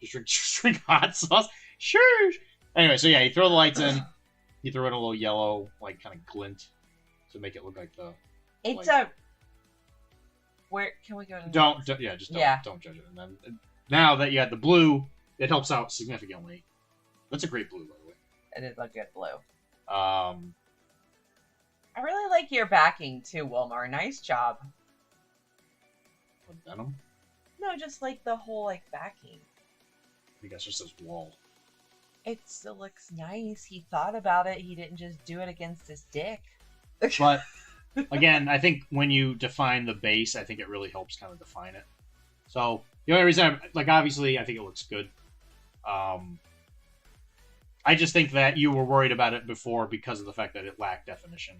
S1: Just drink hot sauce? Sure! Anyway, so yeah, you throw the lights in. You throw in a little yellow, like, kind of glint to make it look like the...
S2: It's
S1: light.
S2: Where can we go to?
S1: Don't judge it. And then now that you had the blue, it helps out significantly. That's a great blue, by the way.
S2: It is a good blue.
S1: I
S2: really like your backing too, Wilmar. Nice job.
S1: Venom?
S2: No, just like the whole like backing.
S1: I think that's just his wall.
S2: It still looks nice. He thought about it. He didn't just do it against his dick.
S1: But again, I think when you define the base, I think it really helps kind of define it. So the only reason, obviously, I think it looks good. I just think that you were worried about it before because of the fact that it lacked definition.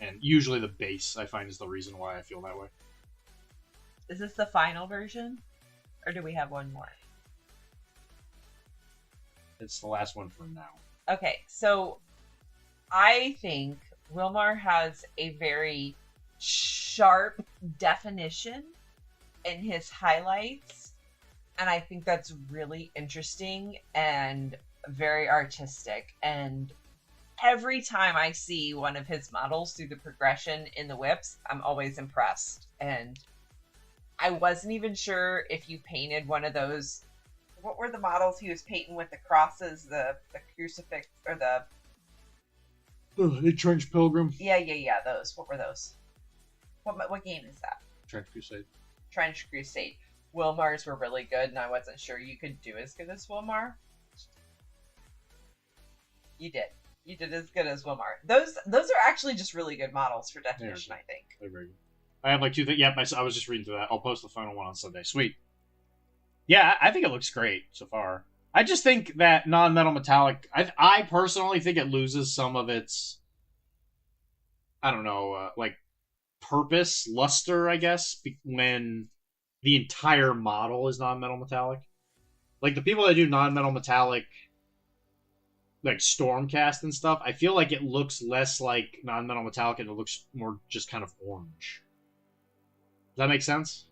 S1: And usually the base, I find, is the reason why I feel that way.
S2: Is this the final version? Or do we have one more?
S1: It's the last one for now.
S2: Okay, so I think Wilmar has a very sharp definition in his highlights. And I think that's really interesting and very artistic. And every time I see one of his models through the progression in the whips, I'm always impressed. And I wasn't even sure if you painted one of those. What were the models he was painting with the crosses, the crucifix, or
S1: the Trench Pilgrim?
S2: Yeah, those. What were those? What game is that?
S1: Trench Crusade.
S2: Trench Crusade. Wilmar's were really good, and I wasn't sure you could do as good as Wilmar. You did. You did as good as Wilmar. Those are actually just really good models for definition, I think.
S1: They're very good. I have like two things. Yep, I was just reading through that. I'll post the final one on Sunday. Sweet. Yeah, I think it looks great so far. I just think that non-metal metallic, I personally think it loses some of its, I don't know, purpose, luster, I guess, when the entire model is non-metal metallic. Like, the people that do non-metal metallic, like Stormcast and stuff, I feel like it looks less like non-metal metallic and it looks more just kind of orange. Does that make sense?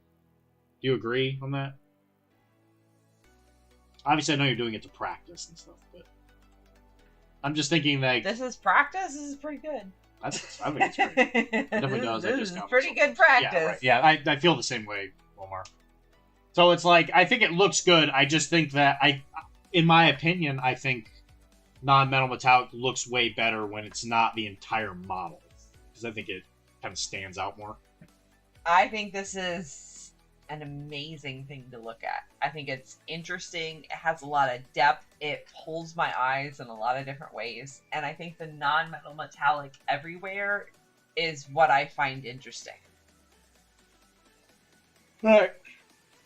S1: Do you agree on that? Obviously, I know you're doing it to practice and stuff, but I'm just thinking like
S2: this is practice. This is pretty good.
S1: I think it's great. It definitely does.
S2: This is pretty good practice.
S1: Yeah, right. Yeah, I feel the same way, Omar. So it's like I think it looks good. I just think that in my opinion, I think non-metal metallic looks way better when it's not the entire model, because I think it kind of stands out more.
S2: I think this is an amazing thing to look at. I think it's interesting. It has a lot of depth. It pulls my eyes in a lot of different ways. And I think the non-metal metallic everywhere is what I find interesting.
S1: All right.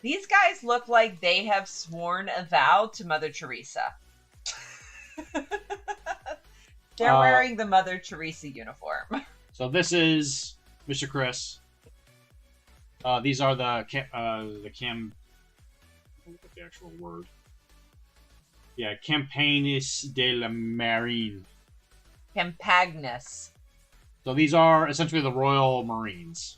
S2: These guys look like they have sworn a vow to Mother Teresa. They're wearing the Mother Teresa uniform.
S1: So this is Mr. Chris. These are the actual word. Yeah, Campagnes de la Marine.
S2: Campagnes.
S1: So these are essentially the Royal Marines.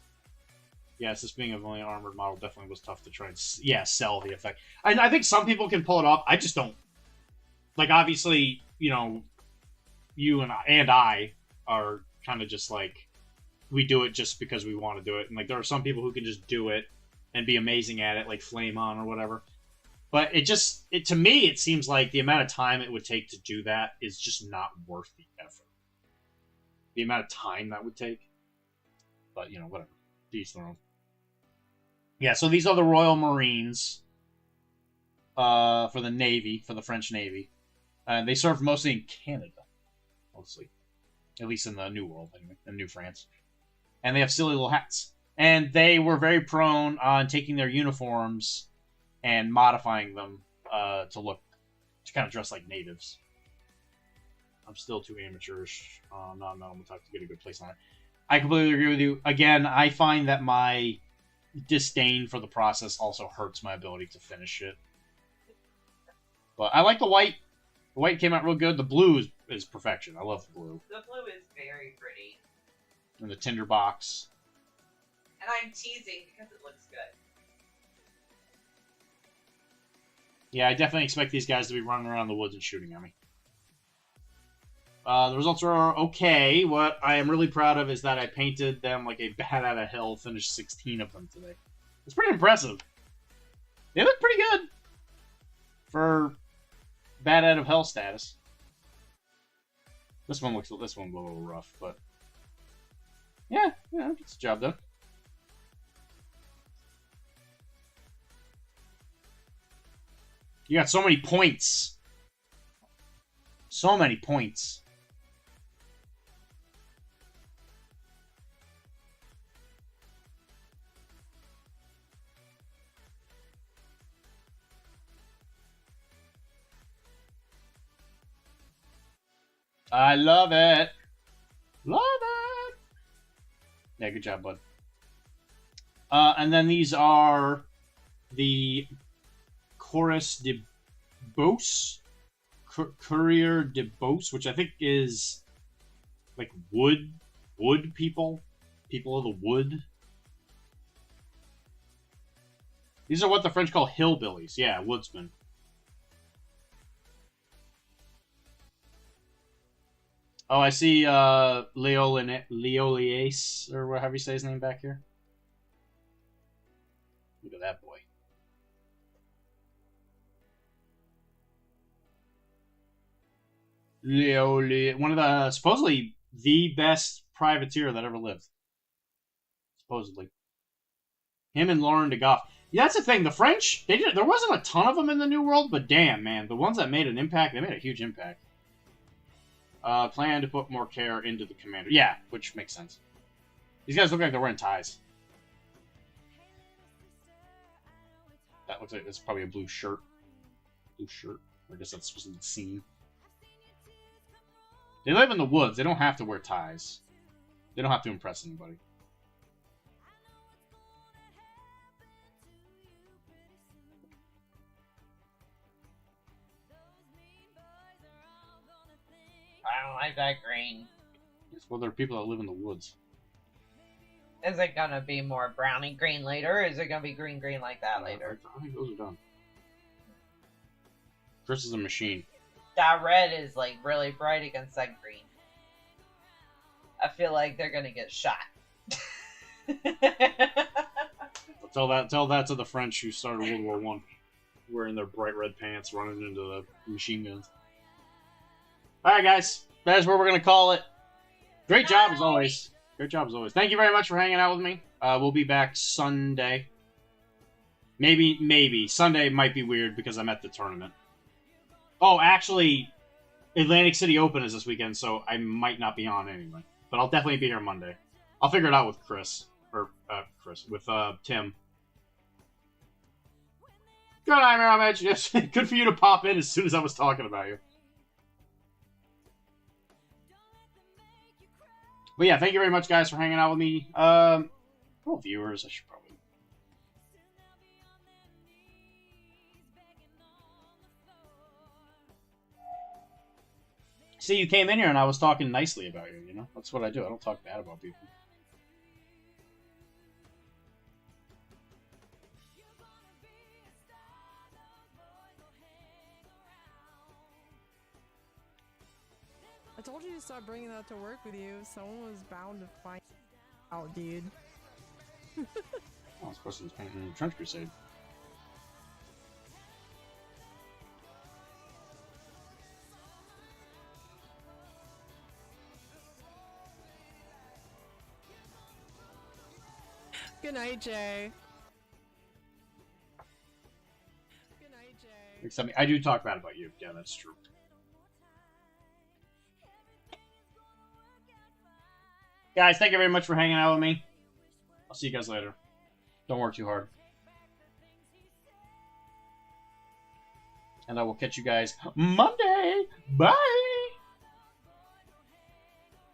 S1: Yes, this being a fully armored model definitely was tough to try and sell the effect. I think some people can pull it off. I just don't. Like, obviously, you and I are kind of just like, we do it just because we want to do it. And like, there are some people who can just do it and be amazing at it, like Flame On or whatever. But to me, it seems like the amount of time it would take to do that is just not worth the effort. The amount of time that would take. But, whatever. Each their own. Yeah, so these are the Royal Marines for the Navy, for the French Navy. They served mostly in Canada. Mostly. At least in the New World, anyway. In New France. And they have silly little hats. And they were very prone on taking their uniforms and modifying them to kind of dress like natives. I'm still too amateurish on non-metal metallic to get a good place on it. I completely agree with you. Again, I find that my disdain for the process also hurts my ability to finish it. But I like the white. The white came out real good. The blue is perfection. I love the blue.
S2: The blue is very pretty.
S1: And the tinderbox.
S2: And I'm teasing because it looks good.
S1: Yeah, I definitely expect these guys to be running around the woods and shooting at me. The results are okay. What I am really proud of is that I painted them like a bat out of hell, finished 16 of them today. It's pretty impressive. They look pretty good for bad out of hell status. This one looks a little rough, but yeah, gets the job done. You got so many points. So many points. I love it. Love it. Yeah, good job, bud. And then these are the Chorus de Beauce. Courier de Beauce, which I think is like wood people. People of the wood. These are what the French call hillbillies. Yeah, woodsmen. Oh, I see Leoliace, or however you say his name back here. Look at that boy. One of the, supposedly, the best privateer that ever lived. Supposedly. Him and Lauren de Goff. Yeah, that's the thing. The French, there wasn't a ton of them in the New World, but damn, man. The ones that made an impact, they made a huge impact. Plan to put more care into the commander. Yeah, which makes sense. These guys look like they're wearing ties. That looks like it's probably a blue shirt. Blue shirt. I guess that's supposed to be the scene. They live in the woods. They don't have to wear ties. They don't have to impress anybody.
S2: I don't like that green.
S1: Well, there are people that live in the woods.
S2: Is it gonna be more browny green later, or is it gonna be green like that later?
S1: I think those are done. Chris is a machine.
S2: That red is like really bright against that green. I feel like they're gonna get shot.
S1: Tell that to the French who started World War I, wearing their bright red pants, running into the machine guns. All right, guys, that is where we're gonna call it. Great job as always. Great job as always. Thank you very much for hanging out with me. We'll be back Sunday. Maybe Sunday might be weird because I'm at the tournament. Oh, actually, Atlantic City Open is this weekend, so I might not be on anyway. But I'll definitely be here Monday. I'll figure it out with Chris. With Tim. Good night, Mirage. Yes, good for you to pop in as soon as I was talking about you. But yeah, thank you very much, guys, for hanging out with me. Oh, viewers, I should probably... See, you came in here and I was talking nicely about you, you know? That's what I do. I don't talk bad about people.
S3: I told you to stop bringing that to work with you. Someone was bound to find out, dude.
S1: Oh, this person's painting the Trench Crusade.
S3: Good night, Jay. Good night, Jay.
S1: Except me, I do talk bad about you. Yeah, that's true. Guys, thank you very much for hanging out with me. I'll see you guys later. Don't work too hard. And I will catch you guys Monday. Bye!